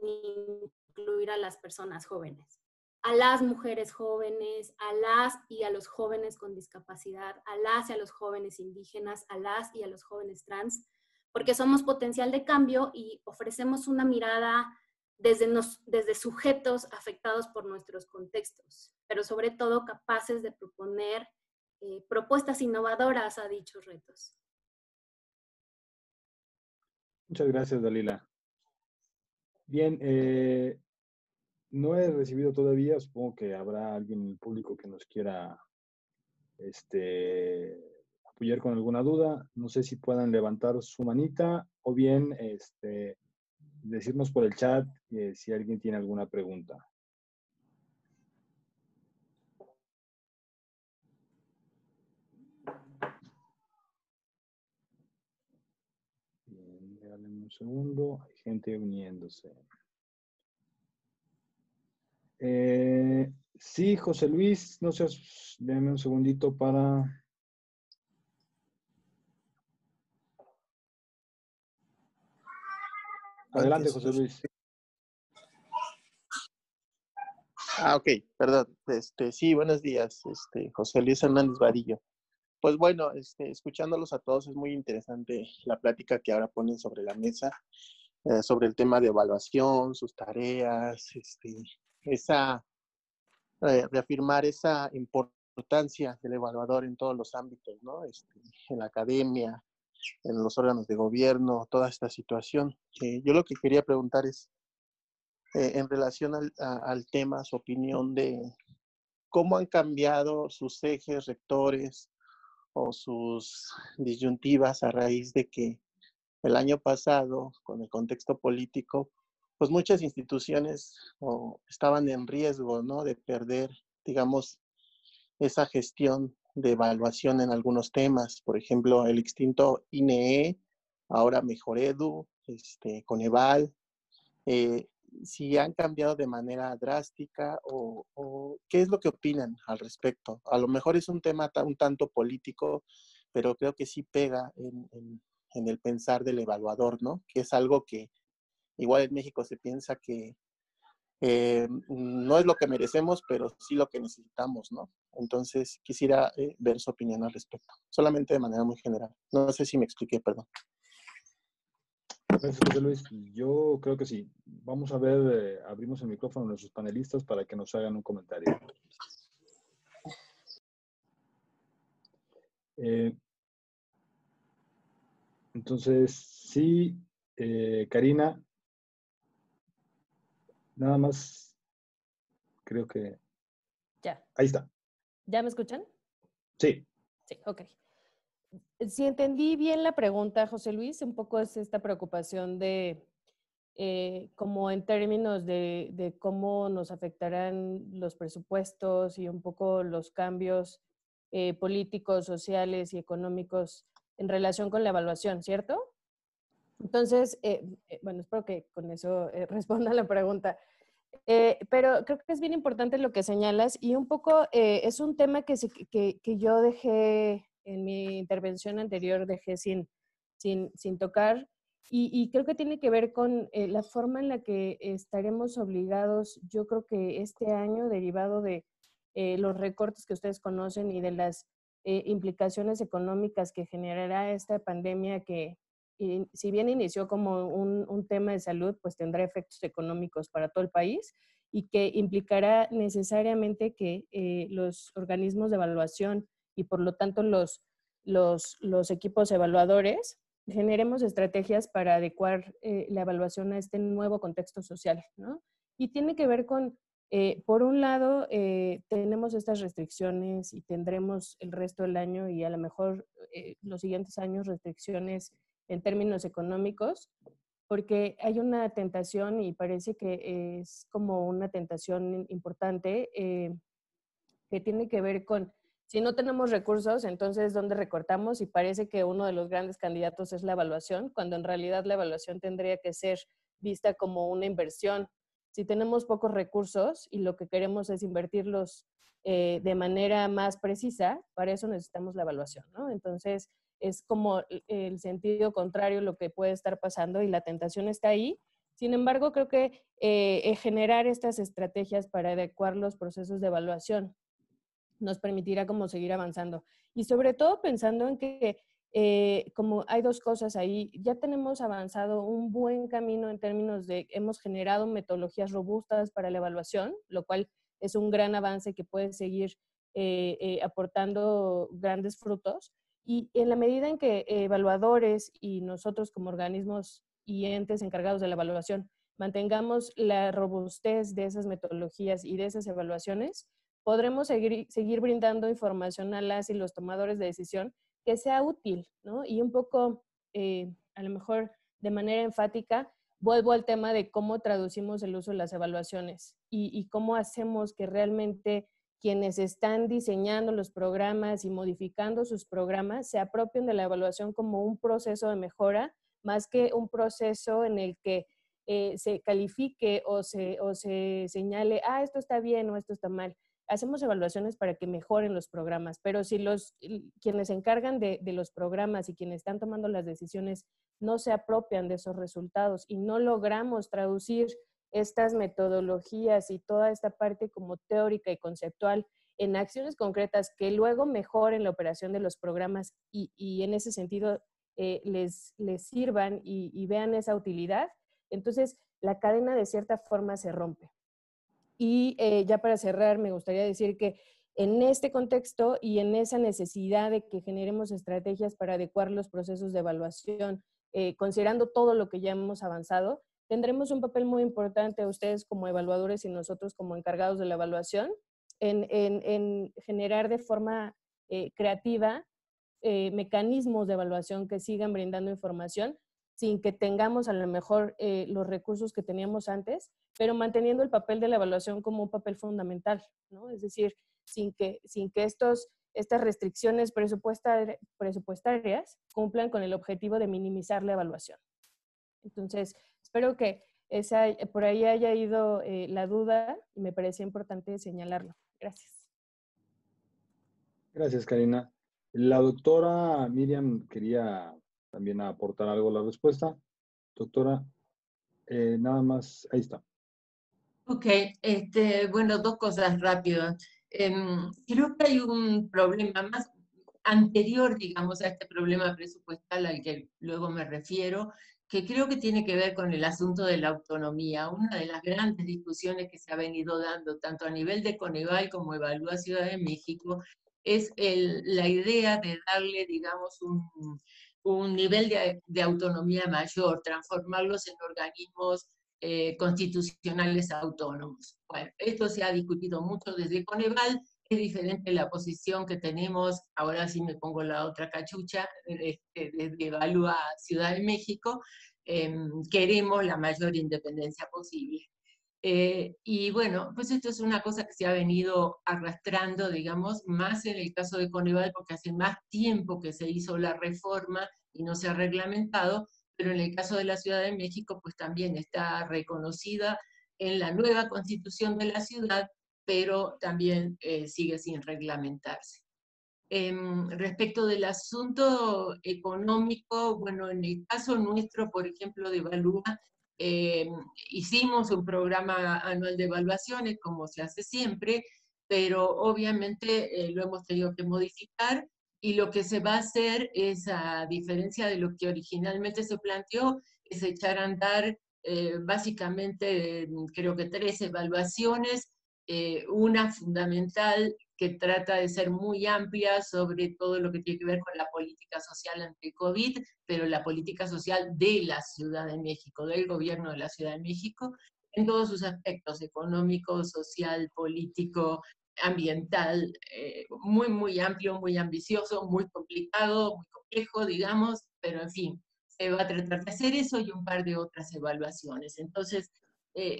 incluir a las personas jóvenes, a las mujeres jóvenes, a las y a los jóvenes con discapacidad, a las y a los jóvenes indígenas, a las y a los jóvenes trans, porque somos potencial de cambio y ofrecemos una mirada desde sujetos afectados por nuestros contextos, pero sobre todo capaces de proponer propuestas innovadoras a dichos retos. Muchas gracias, Dalila. Bien, no he recibido todavía, supongo que habrá alguien en el público que nos quiera apoyar con alguna duda. No sé si puedan levantar su manita o bien decirnos por el chat si alguien tiene alguna pregunta. Bien, déjame un segundo. Hay gente uniéndose. Sí, José Luis, no sé, déjame un segundito para... Adelante, José Luis. Ok, perdón. Sí, buenos días, José Luis Hernández Vadillo. Pues bueno, escuchándolos a todos es muy interesante la plática que ahora ponen sobre la mesa, sobre el tema de evaluación, sus tareas, reafirmar esa importancia del evaluador en todos los ámbitos, ¿no? En la academia, en los órganos de gobierno, toda esta situación. Yo lo que quería preguntar es, en relación al tema, su opinión de cómo han cambiado sus ejes rectores o sus disyuntivas a raíz de que el año pasado, con el contexto político, pues muchas instituciones estaban en riesgo, ¿no?, de perder, digamos, esa gestión de evaluación en algunos temas. Por ejemplo, el extinto INEE, ahora Mejoredu, Coneval, si han cambiado de manera drástica o qué es lo que opinan al respecto. A lo mejor es un tema un tanto político, pero creo que sí pega en el pensar del evaluador, ¿no? Que es algo que igual en México se piensa que no es lo que merecemos, pero sí lo que necesitamos, ¿no? Entonces quisiera ver su opinión al respecto, solamente de manera muy general. No sé si me expliqué, perdón. Gracias, José Luis. Yo creo que sí. Vamos a ver, abrimos el micrófono a nuestros panelistas para que nos hagan un comentario. Entonces, sí, Karina, nada más, creo que... Ya. Ahí está. ¿Ya me escuchan? Sí. Sí, ok. Si entendí bien la pregunta, José Luis, un poco es esta preocupación de, como en términos de cómo nos afectarán los presupuestos y un poco los cambios políticos, sociales y económicos en relación con la evaluación, ¿cierto? Entonces, bueno, espero que con eso responda la pregunta. Pero creo que es bien importante lo que señalas y un poco es un tema que yo dejé en mi intervención anterior, dejé sin tocar y creo que tiene que ver con la forma en la que estaremos obligados, yo creo que este año, derivado de los recortes que ustedes conocen y de las implicaciones económicas que generará esta pandemia que si bien inició como un tema de salud, pues tendrá efectos económicos para todo el país y que implicará necesariamente que los organismos de evaluación y por lo tanto los equipos evaluadores generemos estrategias para adecuar la evaluación a este nuevo contexto social, ¿no? Y tiene que ver con, por un lado, tenemos estas restricciones y tendremos el resto del año y a lo mejor los siguientes años restricciones en términos económicos, porque hay una tentación y parece que es como una tentación importante que tiene que ver con, si no tenemos recursos, entonces ¿dónde recortamos? Y parece que uno de los grandes candidatos es la evaluación, cuando en realidad la evaluación tendría que ser vista como una inversión. Si tenemos pocos recursos y lo que queremos es invertirlos de manera más precisa, para eso necesitamos la evaluación, ¿no? Entonces, es como el sentido contrario lo que puede estar pasando y la tentación está ahí. Sin embargo, creo que generar estas estrategias para adecuar los procesos de evaluación nos permitirá como seguir avanzando. Y sobre todo pensando en que como hay dos cosas ahí, ya tenemos avanzado un buen camino en términos de, hemos generado metodologías robustas para la evaluación, lo cual es un gran avance que puede seguir aportando grandes frutos. Y en la medida en que evaluadores y nosotros como organismos y entes encargados de la evaluación mantengamos la robustez de esas metodologías y de esas evaluaciones, podremos seguir brindando información a las y los tomadores de decisión que sea útil, ¿no? Y un poco, a lo mejor de manera enfática, vuelvo al tema de cómo traducimos el uso de las evaluaciones y cómo hacemos que realmente quienes están diseñando los programas y modificando sus programas se apropien de la evaluación como un proceso de mejora, más que un proceso en el que se califique o se señale, esto está bien o esto está mal. Hacemos evaluaciones para que mejoren los programas, pero si quienes se encargan de los programas y quienes están tomando las decisiones no se apropian de esos resultados y no logramos traducir estas metodologías y toda esta parte como teórica y conceptual en acciones concretas que luego mejoren la operación de los programas y en ese sentido les sirvan y vean esa utilidad, entonces la cadena de cierta forma se rompe. Y ya para cerrar, me gustaría decir que en este contexto y en esa necesidad de que generemos estrategias para adecuar los procesos de evaluación, considerando todo lo que ya hemos avanzado, tendremos un papel muy importante ustedes como evaluadores y nosotros como encargados de la evaluación en generar de forma creativa mecanismos de evaluación que sigan brindando información sin que tengamos a lo mejor los recursos que teníamos antes, pero manteniendo el papel de la evaluación como un papel fundamental, ¿no? Es decir, sin que estas restricciones presupuestarias cumplan con el objetivo de minimizar la evaluación. Entonces, espero que por ahí haya ido la duda y me parecía importante señalarlo. Gracias. Gracias, Karina. La doctora Miriam quería también aportar algo a la respuesta. Doctora, nada más, ahí está. Ok, bueno, dos cosas rápidas. Creo que hay un problema más anterior, digamos, a este problema presupuestal al que luego me refiero, que creo que tiene que ver con el asunto de la autonomía. Una de las grandes discusiones que se ha venido dando, tanto a nivel de Coneval como Evalúa Ciudad de México, es la idea de darle, digamos, un nivel de autonomía mayor, transformarlos en organismos constitucionales autónomos. Bueno, esto se ha discutido mucho desde Coneval, es diferente la posición que tenemos, ahora sí me pongo la otra cachucha, desde Evalúa Ciudad de México, queremos la mayor independencia posible. Y bueno, pues esto es una cosa que se ha venido arrastrando, digamos, más en el caso de Coneval, porque hace más tiempo que se hizo la reforma y no se ha reglamentado, pero en el caso de la Ciudad de México, pues también está reconocida en la nueva constitución de la ciudad, pero también sigue sin reglamentarse. Respecto del asunto económico, bueno, en el caso nuestro, por ejemplo, de Evalúa, hicimos un programa anual de evaluaciones, como se hace siempre, pero obviamente lo hemos tenido que modificar, y lo que se va a hacer es, a diferencia de lo que originalmente se planteó, es echar a andar básicamente, creo que 3 evaluaciones, una fundamental que trata de ser muy amplia sobre todo lo que tiene que ver con la política social ante el COVID, pero la política social de la Ciudad de México, del gobierno de la Ciudad de México, en todos sus aspectos, económico, social, político, ambiental, muy, muy amplio, muy ambicioso, muy complicado, muy complejo, digamos, pero en fin, se va a tratar de hacer eso y un par de otras evaluaciones. Entonces,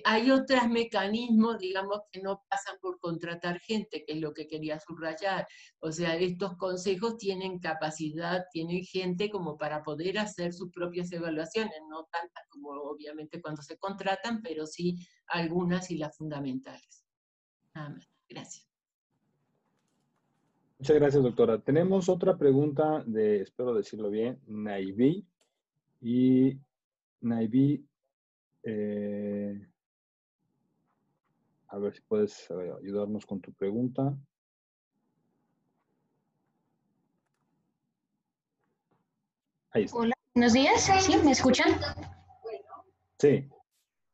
hay otros mecanismos, digamos, que no pasan por contratar gente, que es lo que quería subrayar. O sea, estos consejos tienen capacidad, tienen gente como para poder hacer sus propias evaluaciones, no tantas como obviamente cuando se contratan, pero sí algunas y las fundamentales. Nada más. Gracias. Muchas gracias, doctora. Tenemos otra pregunta de, espero decirlo bien, Naibi. Y Naibi, a ver si puedes ayudarnos con tu pregunta. Ahí está. Hola, buenos días. ¿Sí? ¿Me escuchan? Sí.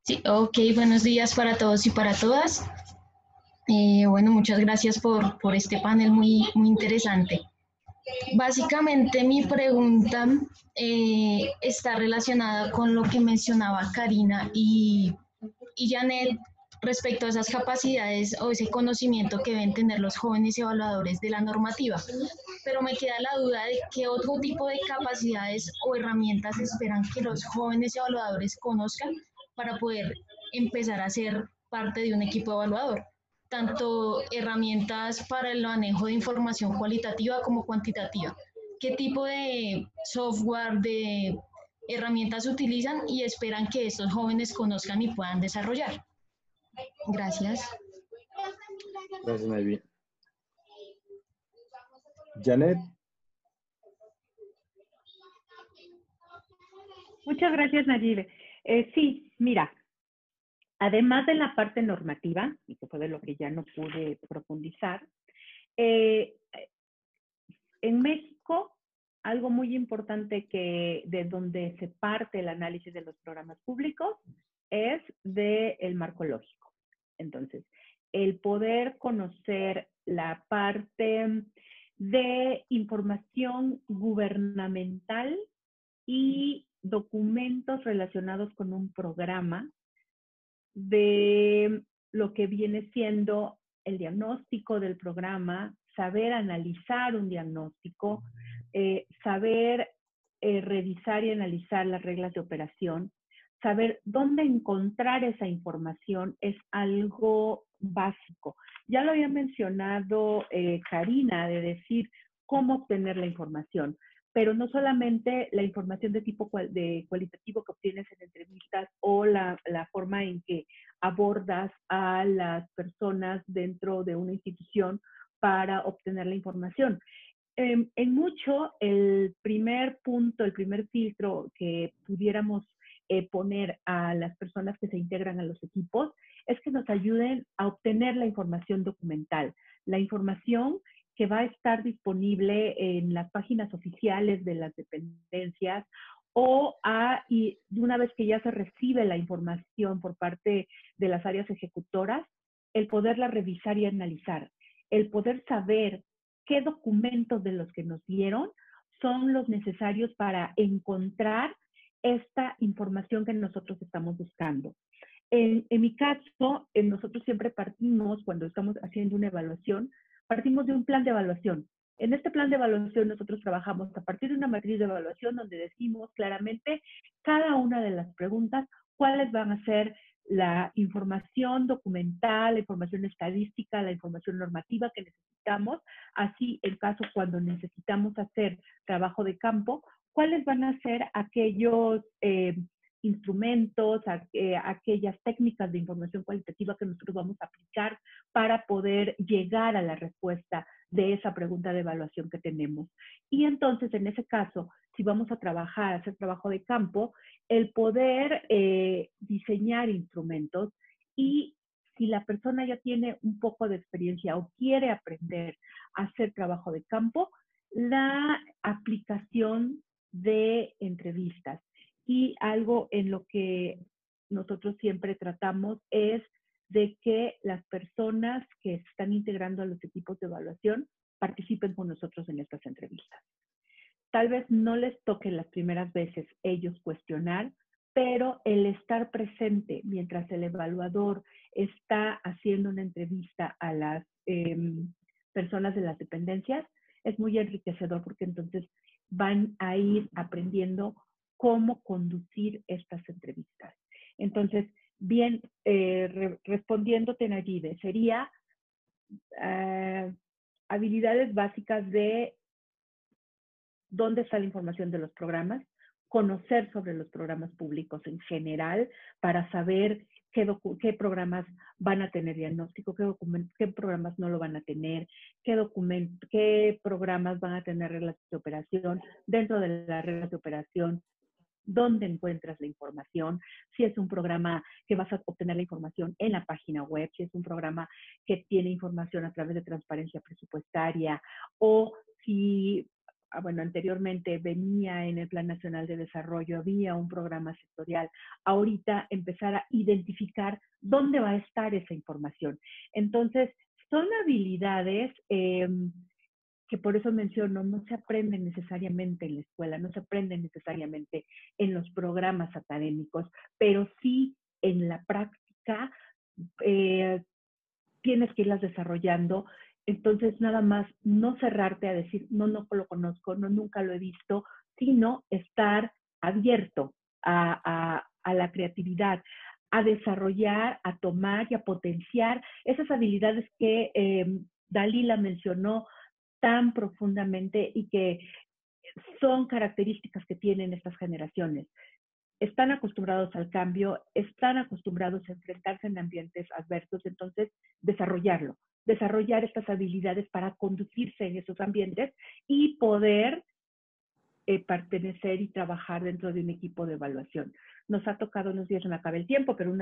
Sí, ok, buenos días para todos y para todas. Bueno, muchas gracias por este panel muy interesante. Básicamente mi pregunta está relacionada con lo que mencionaba Karina y Janet respecto a esas capacidades o ese conocimiento que deben tener los jóvenes evaluadores de la normativa. Pero me queda la duda de qué otro tipo de capacidades o herramientas esperan que los jóvenes evaluadores conozcan para poder empezar a ser parte de un equipo evaluador. Tanto herramientas para el manejo de información cualitativa como cuantitativa. ¿Qué tipo de software, de herramientas utilizan y esperan que estos jóvenes conozcan y puedan desarrollar? Gracias. Gracias, Naibi. Janet. Muchas gracias, Nayib. Sí, mira, además de la parte normativa, y que fue de lo que ya no pude profundizar, en México, algo muy importante de donde se parte el análisis de los programas públicos es del marco lógico. Entonces, el poder conocer la parte de información gubernamental y documentos relacionados con un programa, de lo que viene siendo el diagnóstico del programa, saber analizar un diagnóstico, saber revisar y analizar las reglas de operación, saber dónde encontrar esa información es algo básico. Ya lo había mencionado Karina, de decir cómo obtener la información, pero no solamente la información de tipo cualitativo que obtienes en entrevistas o la forma en que abordas a las personas dentro de una institución para obtener la información. En mucho, el primer punto, el primer filtro que pudiéramos poner a las personas que se integran a los equipos es que nos ayuden a obtener la información documental, la información que va a estar disponible en las páginas oficiales de las dependencias y una vez que ya se recibe la información por parte de las áreas ejecutoras, el poderla revisar y analizar, el poder saber qué documentos de los que nos dieron son los necesarios para encontrar esta información que nosotros estamos buscando. En mi caso, nosotros siempre partimos, cuando estamos haciendo una evaluación, partimos de un plan de evaluación. En este plan de evaluación nosotros trabajamos a partir de una matriz de evaluación donde decimos claramente cada una de las preguntas, cuáles van a ser la información documental, la información estadística, la información normativa que necesitamos, así en caso cuando necesitamos hacer trabajo de campo, cuáles van a ser aquellos instrumentos, aquellas técnicas de información cualitativa que nosotros vamos a aplicar para poder llegar a la respuesta de esa pregunta de evaluación que tenemos. Y entonces, en ese caso, si vamos a trabajar, hacer trabajo de campo, el poder diseñar instrumentos y si la persona ya tiene un poco de experiencia o quiere aprender a hacer trabajo de campo, la aplicación de entrevistas. Y algo en lo que nosotros siempre tratamos es de que las personas que se están integrando a los equipos de evaluación participen con nosotros en estas entrevistas. Tal vez no les toque las primeras veces ellos cuestionar, pero el estar presente mientras el evaluador está haciendo una entrevista a las personas de las dependencias es muy enriquecedor porque entonces van a ir aprendiendo cómo conducir estas entrevistas. Entonces, bien, respondiéndote, Nayide, sería habilidades básicas de dónde está la información de los programas, conocer sobre los programas públicos en general para saber qué programas van a tener diagnóstico, qué programas no lo van a tener, qué programas van a tener reglas de operación, dentro de las reglas de operación, dónde encuentras la información, si es un programa que vas a obtener la información en la página web, si es un programa que tiene información a través de transparencia presupuestaria o si, bueno, anteriormente venía en el Plan Nacional de Desarrollo, había un programa sectorial, ahorita empezar a identificar dónde va a estar esa información. Entonces, son habilidades que por eso menciono, no se aprenden necesariamente en la escuela, no se aprenden necesariamente en los programas académicos, pero sí en la práctica tienes que irlas desarrollando. Entonces, nada más no cerrarte a decir, no lo conozco, no, nunca lo he visto, sino estar abierto a la creatividad, a desarrollar, a tomar y a potenciar esas habilidades que Dalila mencionó tan profundamente y que son características que tienen estas generaciones. Están acostumbrados al cambio, están acostumbrados a enfrentarse en ambientes adversos, entonces desarrollar estas habilidades para conducirse en esos ambientes y poder pertenecer y trabajar dentro de un equipo de evaluación. Nos ha tocado, unos días se me acaba el tiempo, pero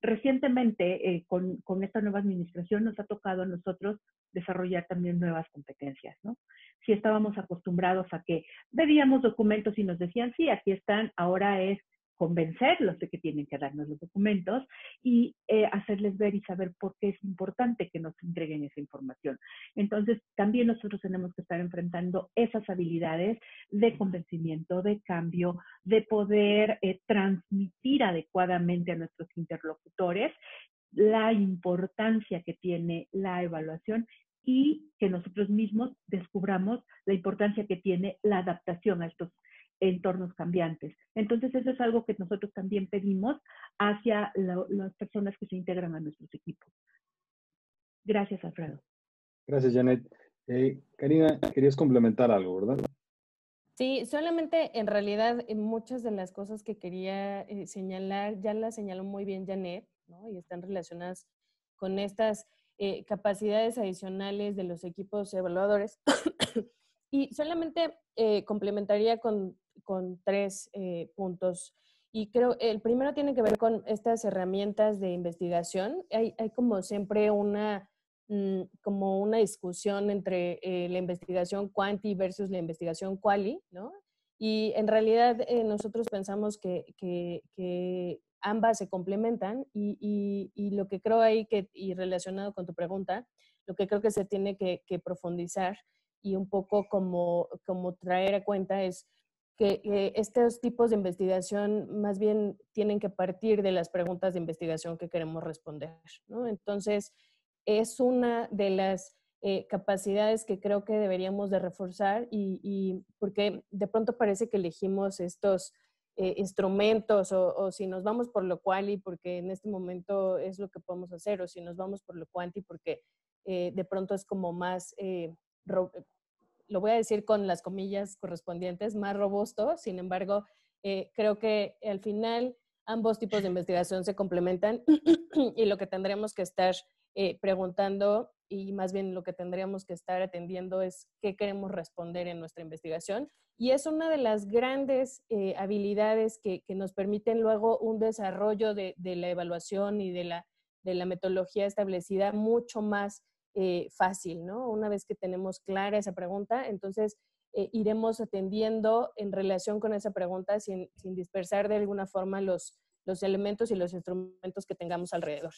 recientemente con esta nueva administración nos ha tocado a nosotros desarrollar también nuevas competencias, ¿no? Si estábamos acostumbrados a que veíamos documentos y nos decían, sí, aquí están, ahora es convencerlos de que tienen que darnos los documentos y hacerles ver y saber por qué es importante que nos entreguen esa información. Entonces, también nosotros tenemos que estar enfrentando esas habilidades de convencimiento, de cambio, de poder transmitir adecuadamente a nuestros interlocutores la importancia que tiene la evaluación y que nosotros mismos descubramos la importancia que tiene la adaptación a estos entornos cambiantes. Entonces, eso es algo que nosotros también pedimos hacia las personas que se integran a nuestros equipos. Gracias, Alfredo. Gracias, Janet. Karina, querías complementar algo, ¿verdad? Sí, solamente en realidad muchas de las cosas que quería señalar ya las señaló muy bien Janet, ¿no? Y están relacionadas con estas capacidades adicionales de los equipos evaluadores. Y solamente complementaría con 3 puntos. Y creo, el primero tiene que ver con estas herramientas de investigación. Hay como siempre como una discusión entre la investigación quanti versus la investigación quali, ¿no? Y en realidad nosotros pensamos que ambas se complementan y lo que creo ahí, y relacionado con tu pregunta, lo que creo que se tiene que profundizar y un poco como traer a cuenta es que estos tipos de investigación más bien tienen que partir de las preguntas de investigación que queremos responder, ¿no? Entonces, es una de las capacidades que creo que deberíamos de reforzar y porque de pronto parece que elegimos estos instrumentos o si nos vamos por lo quali porque en este momento es lo que podemos hacer o si nos vamos por lo quanti porque de pronto es como más, lo voy a decir con las comillas correspondientes, más robusto. Sin embargo, creo que al final ambos tipos de investigación se complementan y lo que tendremos que estar preguntando y más bien lo que tendríamos que estar atendiendo es qué queremos responder en nuestra investigación. Y es una de las grandes habilidades que nos permiten luego un desarrollo de la evaluación y de la metodología establecida mucho más fácil, ¿no? Una vez que tenemos clara esa pregunta, entonces iremos atendiendo en relación con esa pregunta sin dispersar de alguna forma los elementos y los instrumentos que tengamos alrededor.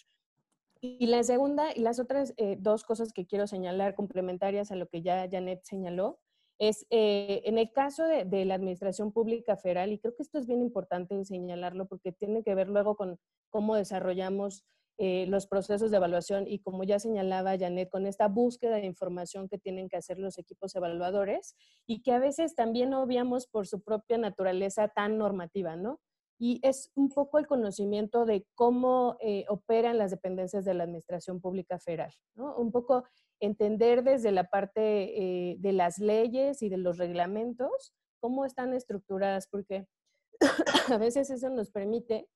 Y la segunda, y las otras 2 cosas que quiero señalar complementarias a lo que ya Janet señaló, es en el caso de la Administración Pública Federal, y creo que esto es bien importante señalarlo porque tiene que ver luego con cómo desarrollamos los procesos de evaluación y como ya señalaba Janet, con esta búsqueda de información que tienen que hacer los equipos evaluadores y que a veces también obviamos por su propia naturaleza tan normativa, ¿no? Y es un poco el conocimiento de cómo operan las dependencias de la Administración Pública Federal, ¿no? Un poco entender desde la parte de las leyes y de los reglamentos cómo están estructuradas, porque a veces eso nos permite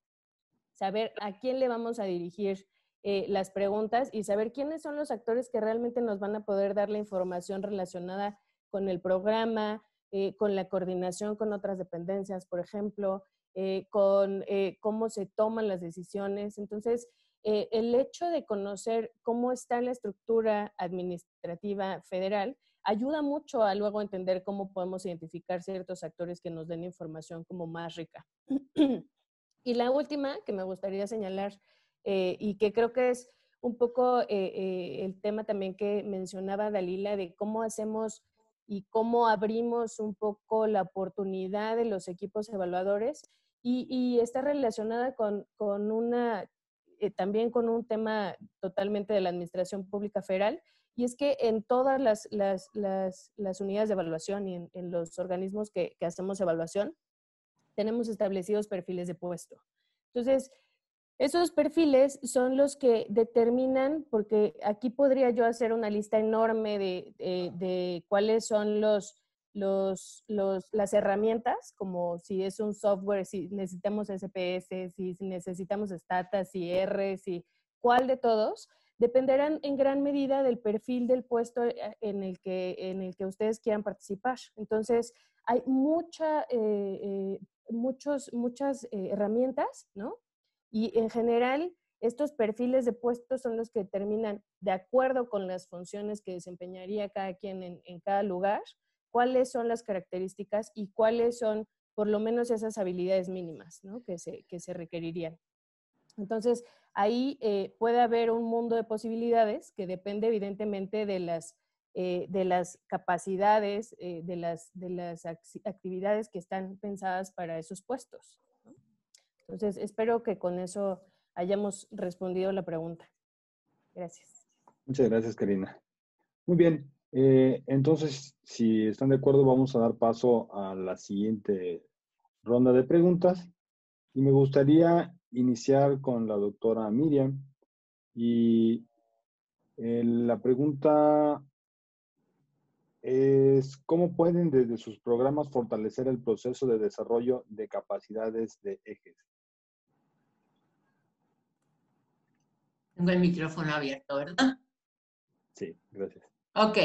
saber a quién le vamos a dirigir las preguntas y saber quiénes son los actores que realmente nos van a poder dar la información relacionada con el programa, con la coordinación con otras dependencias, por ejemplo, con cómo se toman las decisiones. Entonces, el hecho de conocer cómo está la estructura administrativa federal ayuda mucho a luego entender cómo podemos identificar ciertos actores que nos den información como más rica. Y la última que me gustaría señalar y que creo que es un poco el tema también que mencionaba Dalila de cómo hacemos y cómo abrimos un poco la oportunidad de los equipos evaluadores y está relacionada con también con un tema totalmente de la Administración Pública Federal, y es que en todas las unidades de evaluación y en los organismos que hacemos evaluación, tenemos establecidos perfiles de puesto. Entonces, esos perfiles son los que determinan, porque aquí podría yo hacer una lista enorme de cuáles son las herramientas, como si es un software, si necesitamos SPS, si necesitamos Stata, si R, si cuál de todos, dependerán en gran medida del perfil del puesto en el que ustedes quieran participar. Entonces, hay muchas herramientas, ¿no? Y en general, estos perfiles de puestos son los que determinan, de acuerdo con las funciones que desempeñaría cada quien en cada lugar, cuáles son las características y cuáles son, por lo menos, esas habilidades mínimas, ¿no? que se requerirían. Entonces, ahí puede haber un mundo de posibilidades que depende evidentemente de las capacidades, de las actividades que están pensadas para esos puestos, ¿no? Entonces, espero que con eso hayamos respondido la pregunta. Gracias. Muchas gracias, Karina. Muy bien. Entonces, si están de acuerdo, vamos a dar paso a la siguiente ronda de preguntas. Y me gustaría iniciar con la doctora Miriam. Y la pregunta es, ¿cómo pueden desde sus programas fortalecer el proceso de desarrollo de capacidades de ejes? Tengo el micrófono abierto, ¿verdad? Sí, gracias. Ok.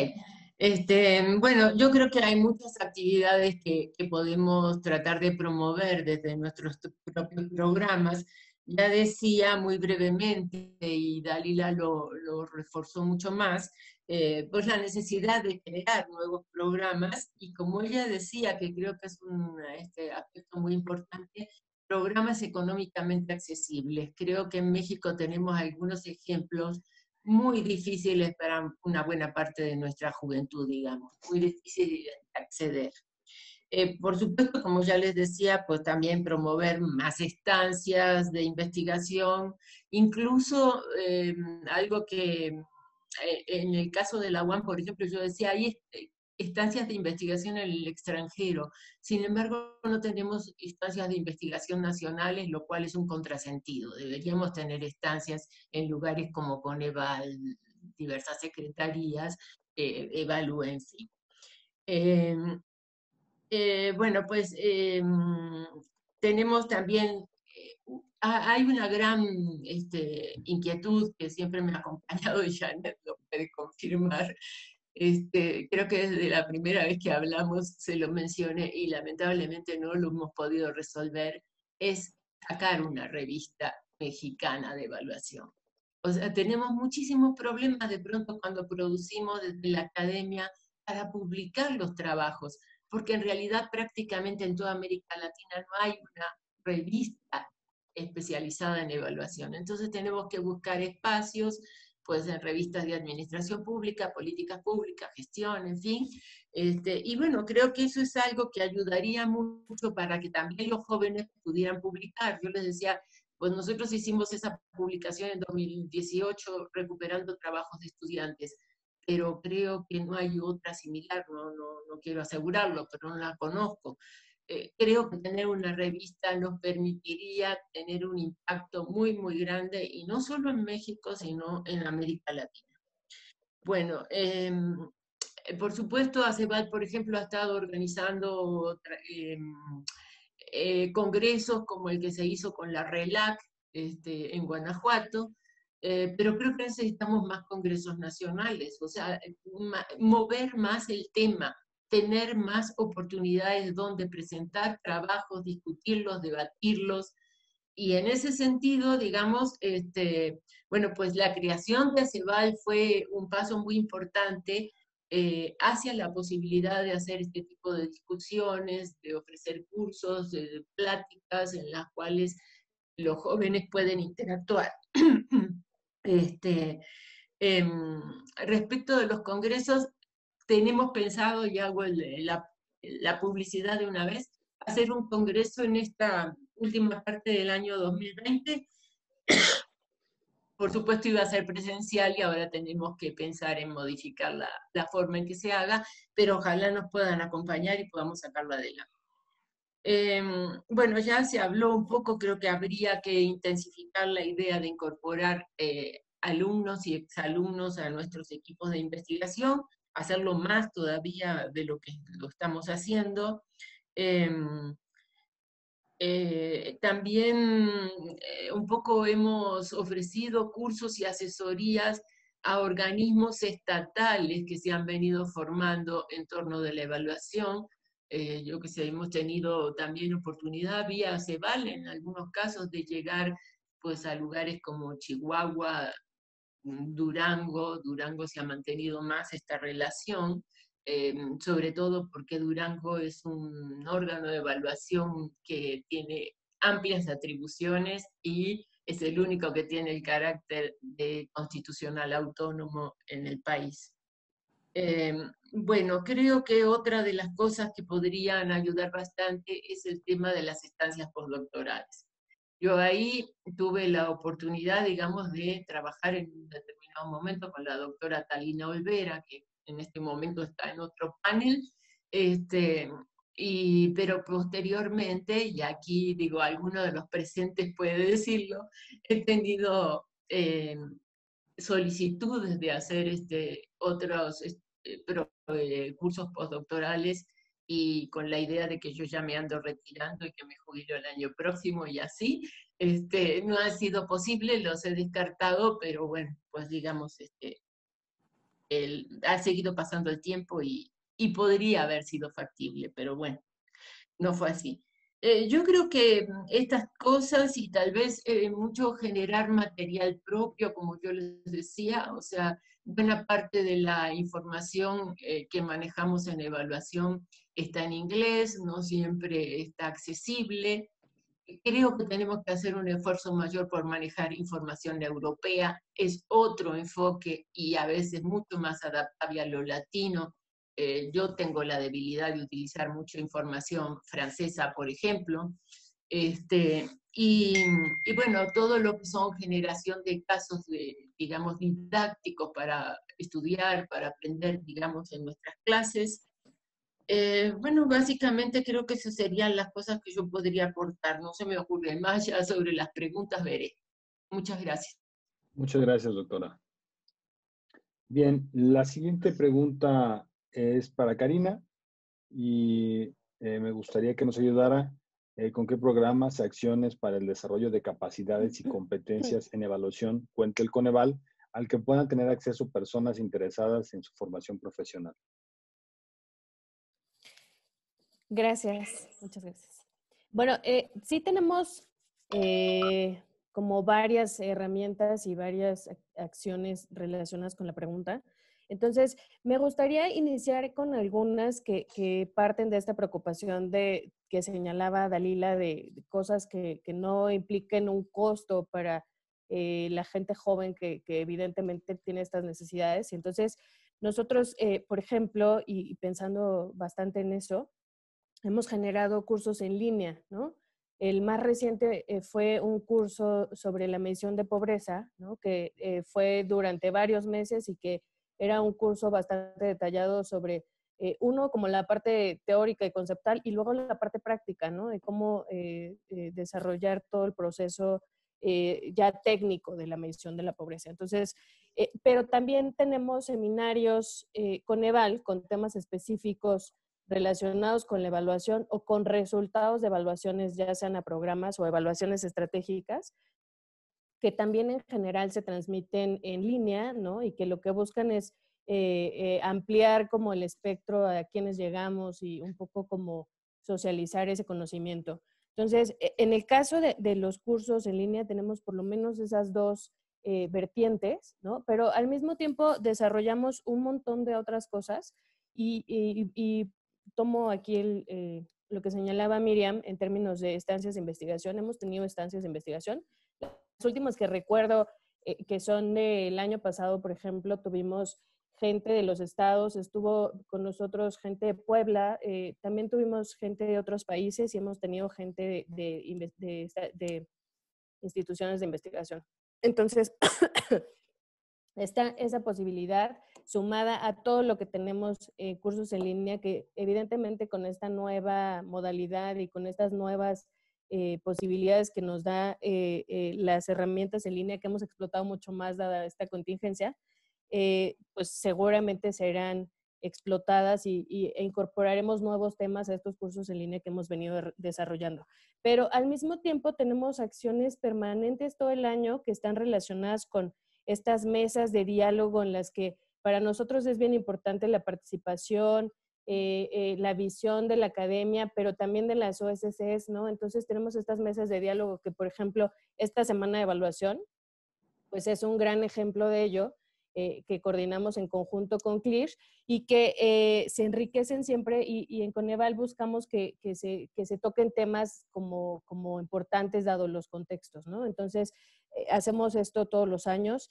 Bueno, yo creo que hay muchas actividades que podemos tratar de promover desde nuestros propios programas. Ya decía muy brevemente, y Dalila lo reforzó mucho más, pues la necesidad de crear nuevos programas, y como ella decía, que creo que es un aspecto muy importante, programas económicamente accesibles. Creo que en México tenemos algunos ejemplos muy difíciles para una buena parte de nuestra juventud, digamos, muy difícil de acceder. Por supuesto, como ya les decía, pues también promover más estancias de investigación, incluso algo que en el caso de la UAM, por ejemplo, yo decía, hay estancias de investigación en el extranjero, sin embargo no tenemos estancias de investigación nacionales, lo cual es un contrasentido. Deberíamos tener estancias en lugares como Coneval, diversas secretarías, Evalúa, en fin. Bueno, pues tenemos también, hay una gran inquietud que siempre me ha acompañado, y Janet lo puede confirmar. Creo que desde la primera vez que hablamos se lo mencioné y lamentablemente no lo hemos podido resolver, es sacar una revista mexicana de evaluación. O sea, tenemos muchísimos problemas de pronto cuando producimos desde la academia para publicar los trabajos, porque en realidad prácticamente en toda América Latina no hay una revista especializada en evaluación. Entonces tenemos que buscar espacios, pues en revistas de administración pública, políticas públicas, gestión, en fin. Y bueno, creo que eso es algo que ayudaría mucho para que también los jóvenes pudieran publicar. Yo les decía, pues nosotros hicimos esa publicación en 2018 recuperando trabajos de estudiantes, pero creo que no hay otra similar, no quiero asegurarlo, pero no la conozco. Creo que tener una revista nos permitiría tener un impacto muy, muy grande, y no solo en México, sino en América Latina. Bueno, por supuesto, ACEVAL, por ejemplo, ha estado organizando congresos como el que se hizo con la RELAC en Guanajuato, pero creo que necesitamos más congresos nacionales, o sea, mover más el tema, tener más oportunidades donde presentar trabajos, discutirlos, debatirlos, y en ese sentido, digamos, bueno, pues la creación de ACEVAL fue un paso muy importante hacia la posibilidad de hacer este tipo de discusiones, de ofrecer cursos, de pláticas en las cuales los jóvenes pueden interactuar. Respecto de los congresos, tenemos pensado, y hago la publicidad de una vez, hacer un congreso en esta última parte del año 2020. Por supuesto iba a ser presencial y ahora tenemos que pensar en modificar la forma en que se haga, pero ojalá nos puedan acompañar y podamos sacarlo adelante. Bueno, ya se habló un poco, creo que habría que intensificar la idea de incorporar alumnos y exalumnos a nuestros equipos de investigación, hacerlo más todavía de lo que lo estamos haciendo. También un poco hemos ofrecido cursos y asesorías a organismos estatales que se han venido formando en torno de la evaluación. Yo que sé, hemos tenido también oportunidad vía CEVAL en algunos casos de llegar pues a lugares como Chihuahua, Durango se ha mantenido más esta relación, sobre todo porque Durango es un órgano de evaluación que tiene amplias atribuciones y es el único que tiene el carácter de constitucional autónomo en el país. Bueno, creo que otra de las cosas que podrían ayudar bastante es el tema de las estancias postdoctorales. Yo ahí tuve la oportunidad, digamos, de trabajar en un determinado momento con la doctora Talina Olvera, que en este momento está en otro panel, pero posteriormente, y aquí digo, alguno de los presentes puede decirlo, he tenido solicitudes de hacer otros cursos postdoctorales, y con la idea de que yo ya me ando retirando y que me jubilo el año próximo y así, no ha sido posible, los he descartado, pero bueno, pues digamos, ha seguido pasando el tiempo y podría haber sido factible, pero bueno, no fue así. Yo creo que estas cosas y tal vez mucho generar material propio, como yo les decía, o sea, buena parte de la información que manejamos en evaluación está en inglés, no siempre está accesible. Creo que tenemos que hacer un esfuerzo mayor por manejar información europea, es otro enfoque y a veces mucho más adaptable a lo latino. Yo tengo la debilidad de utilizar mucha información francesa, por ejemplo, y bueno, todo lo que son generación de casos, digamos, didácticos para estudiar, para aprender, digamos, en nuestras clases. Bueno, básicamente creo que esas serían las cosas que yo podría aportar. No se me ocurre más, ya sobre las preguntas veré. Muchas gracias. Muchas gracias, doctora. Bien, la siguiente pregunta es para Karina y me gustaría que nos ayudara con qué programas y acciones para el desarrollo de capacidades y competencias en evaluación cuenta el Coneval al que puedan tener acceso personas interesadas en su formación profesional. Gracias, muchas gracias. Bueno, sí tenemos como varias herramientas y varias acciones relacionadas con la pregunta. Entonces, me gustaría iniciar con algunas que parten de esta preocupación que señalaba Dalila de cosas que no impliquen un costo para la gente joven que evidentemente tiene estas necesidades. Y entonces, nosotros, por ejemplo, y pensando bastante en eso, hemos generado cursos en línea, ¿no? El más reciente fue un curso sobre la medición de pobreza, ¿no? Que fue durante varios meses y que era un curso bastante detallado sobre, uno, como la parte teórica y conceptual, y luego la parte práctica, ¿no? De cómo desarrollar todo el proceso ya técnico de la medición de la pobreza. Entonces, pero también tenemos seminarios Coneval con temas específicos relacionados con la evaluación o con resultados de evaluaciones, ya sean a programas o evaluaciones estratégicas, que también en general se transmiten en línea, ¿no? Y que lo que buscan es ampliar como el espectro a quienes llegamos y un poco como socializar ese conocimiento. Entonces, en el caso de los cursos en línea tenemos por lo menos esas dos vertientes, ¿no? Pero al mismo tiempo desarrollamos un montón de otras cosas y tomo aquí lo que señalaba Miriam en términos de estancias de investigación. Hemos tenido estancias de investigación. Las últimas que recuerdo, que son del año pasado, por ejemplo, tuvimos gente de los estados, estuvo con nosotros gente de Puebla, también tuvimos gente de otros países y hemos tenido gente de instituciones de investigación. Entonces, está esa posibilidad sumada a todo lo que tenemos cursos en línea, que evidentemente con esta nueva modalidad y con estas nuevas posibilidades que nos da las herramientas en línea que hemos explotado mucho más dada esta contingencia, pues seguramente serán explotadas e incorporaremos nuevos temas a estos cursos en línea que hemos venido desarrollando. Pero al mismo tiempo tenemos acciones permanentes todo el año que están relacionadas con estas mesas de diálogo en las que para nosotros es bien importante la participación, la visión de la academia, pero también de las OSCs, ¿no? Entonces tenemos estas mesas de diálogo que, por ejemplo, esta semana de evaluación, pues es un gran ejemplo de ello, que coordinamos en conjunto con CLIR y que se enriquecen siempre y en Coneval buscamos que se toquen temas como importantes dado los contextos, ¿no? Entonces, hacemos esto todos los años.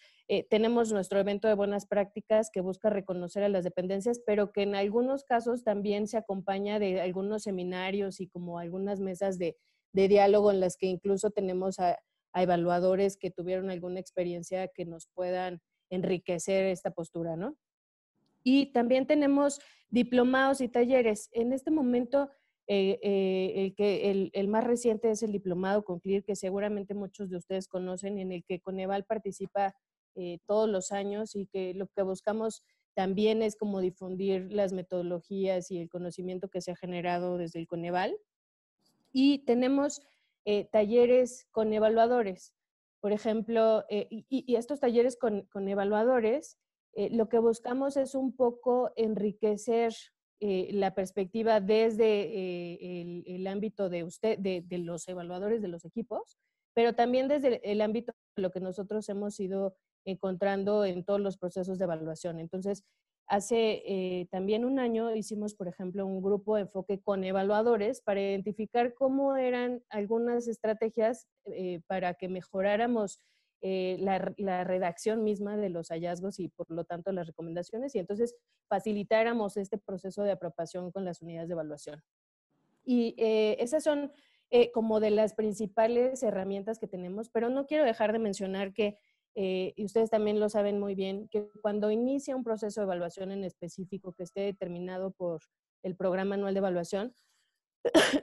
Tenemos nuestro evento de buenas prácticas que busca reconocer a las dependencias, pero que en algunos casos también se acompaña de algunos seminarios y como algunas mesas de diálogo en las que incluso tenemos a evaluadores que tuvieron alguna experiencia que nos puedan enriquecer esta postura, ¿no? Y también tenemos diplomados y talleres. En este momento, el más reciente es el diplomado Conclir, que seguramente muchos de ustedes conocen, en el que Coneval participa todos los años, y que lo que buscamos también es como difundir las metodologías y el conocimiento que se ha generado desde el Coneval. Y tenemos talleres con evaluadores. Por ejemplo, y estos talleres con evaluadores, lo que buscamos es un poco enriquecer la perspectiva desde el ámbito de los evaluadores de los equipos, pero también desde el ámbito de lo que nosotros hemos ido encontrando en todos los procesos de evaluación. Entonces, hace también un año hicimos, por ejemplo, un grupo de enfoque con evaluadores para identificar cómo eran algunas estrategias para que mejoráramos la redacción misma de los hallazgos y por lo tanto las recomendaciones, y entonces facilitáramos este proceso de apropiación con las unidades de evaluación. Y esas son como de las principales herramientas que tenemos, pero no quiero dejar de mencionar que, y ustedes también lo saben muy bien, que cuando inicia un proceso de evaluación en específico que esté determinado por el Programa Anual de Evaluación,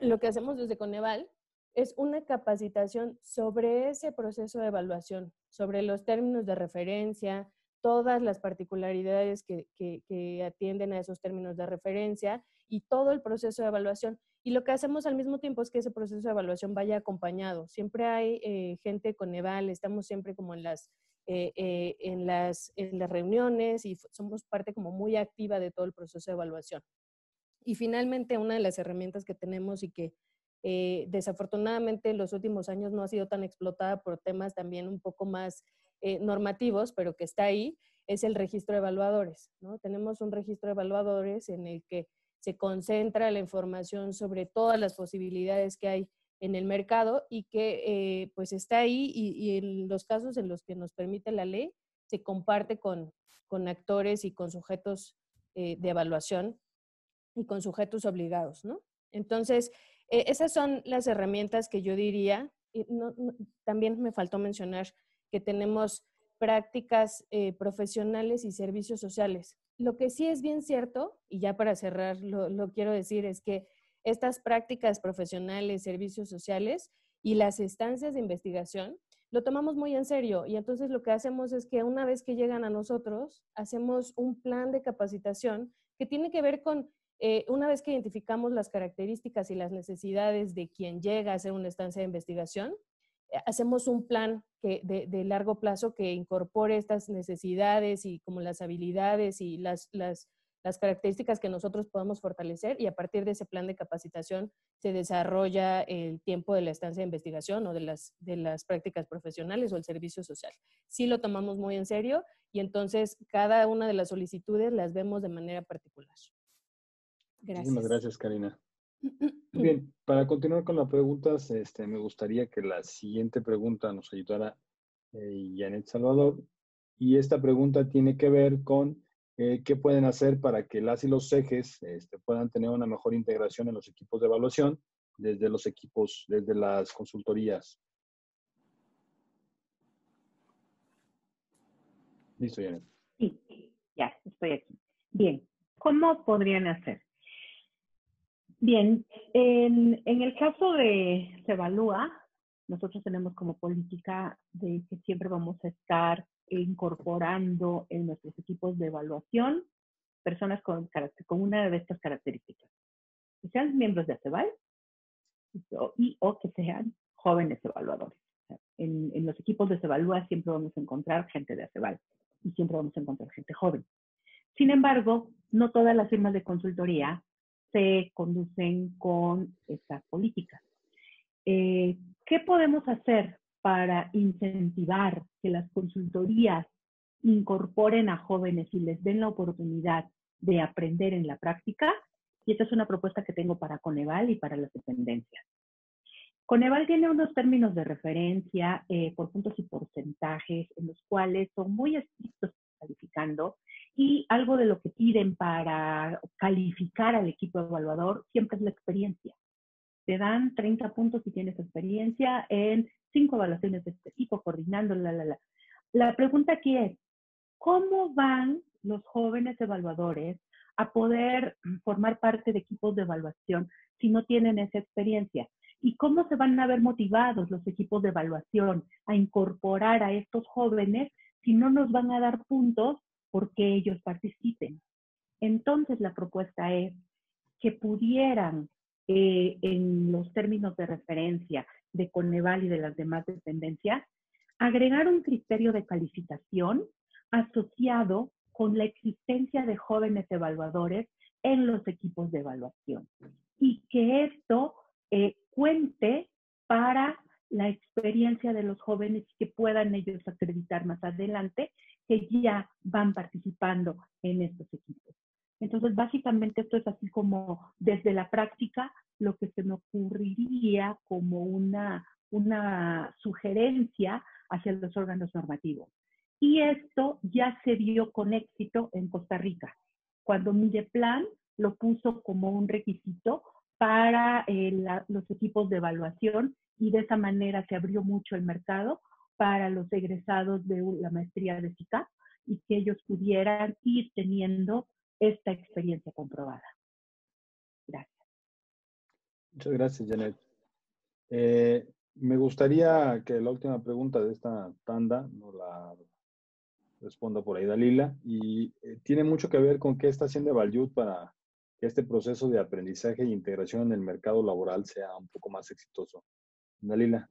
lo que hacemos desde Coneval es una capacitación sobre ese proceso de evaluación, sobre los términos de referencia, todas las particularidades que atienden a esos términos de referencia y todo el proceso de evaluación. Y lo que hacemos al mismo tiempo es que ese proceso de evaluación vaya acompañado. Siempre hay gente Coneval, estamos siempre como en las reuniones y somos parte como muy activa de todo el proceso de evaluación. Y finalmente, una de las herramientas que tenemos y que desafortunadamente en los últimos años no ha sido tan explotada por temas también un poco más normativos, pero que está ahí, es el registro de evaluadores, ¿no? Tenemos un registro de evaluadores en el que se concentra la información sobre todas las posibilidades que hay en el mercado y que pues está ahí, y en los casos en los que nos permite la ley, se comparte con actores y con sujetos de evaluación y con sujetos obligados, ¿no? Entonces, esas son las herramientas que yo diría. Y también me faltó mencionar que tenemos prácticas profesionales y servicios sociales. Lo que sí es bien cierto, y ya para cerrar lo quiero decir, es que estas prácticas profesionales, servicios sociales y las estancias de investigación lo tomamos muy en serio, y entonces lo que hacemos es que una vez que llegan a nosotros, hacemos un plan de capacitación que tiene que ver con una vez que identificamos las características y las necesidades de quien llega a hacer una estancia de investigación, hacemos un plan de largo plazo que incorpore estas necesidades y como las habilidades y las características que nosotros podamos fortalecer, y a partir de ese plan de capacitación se desarrolla el tiempo de la estancia de investigación o de las prácticas profesionales o el servicio social. Sí lo tomamos muy en serio, y entonces cada una de las solicitudes las vemos de manera particular. Gracias. Muchísimas gracias, Karina. Bien, para continuar con las preguntas, me gustaría que la siguiente pregunta nos ayudara Janet Salvador. Y esta pregunta tiene que ver con qué pueden hacer para que las y los ejes puedan tener una mejor integración en los equipos de evaluación desde los equipos, desde las consultorías. Listo, Janet. Sí, ya, estoy aquí. Bien, ¿cómo podrían hacer? Bien, en el caso de Cevalúa, nosotros tenemos como política de que siempre vamos a estar incorporando en nuestros equipos de evaluación personas con una de estas características. Que sean miembros de ACEVAL o que sean jóvenes evaluadores. O sea, en los equipos de Cevalúa siempre vamos a encontrar gente de ACEVAL y siempre vamos a encontrar gente joven. Sin embargo, no todas las firmas de consultoría se conducen con estas políticas. ¿Qué podemos hacer para incentivar que las consultorías incorporen a jóvenes y les den la oportunidad de aprender en la práctica? Y esta es una propuesta que tengo para Coneval y para las dependencias. Coneval tiene unos términos de referencia por puntos y porcentajes en los cuales son muy estrictos calificando, y algo de lo que piden para calificar al equipo evaluador siempre es la experiencia. Te dan 30 puntos si tienes experiencia en 5 evaluaciones de este tipo, coordinando, La pregunta aquí es, ¿cómo van los jóvenes evaluadores a poder formar parte de equipos de evaluación si no tienen esa experiencia? ¿Y cómo se van a ver motivados los equipos de evaluación a incorporar a estos jóvenes si no nos van a dar puntos porque ellos participen? Entonces la propuesta es que pudieran, en los términos de referencia de Coneval y de las demás dependencias, agregar un criterio de calificación asociado con la existencia de jóvenes evaluadores en los equipos de evaluación. Y que esto cuente para la experiencia de los jóvenes y que puedan ellos acreditar más adelante que ya van participando en estos equipos. Entonces, básicamente esto es así como desde la práctica lo que se me ocurriría como una sugerencia hacia los órganos normativos. Y esto ya se dio con éxito en Costa Rica, cuando Mideplan lo puso como un requisito para los equipos de evaluación, y de esa manera se abrió mucho el mercado para los egresados de la maestría de SICAP y que ellos pudieran ir teniendo esta experiencia comprobada. Gracias. Muchas gracias, Janet. Me gustaría que la última pregunta de esta tanda nos la responda por ahí Dalila, y tiene mucho que ver con qué está haciendo Evalyud para que este proceso de aprendizaje e integración en el mercado laboral sea un poco más exitoso. Dalila.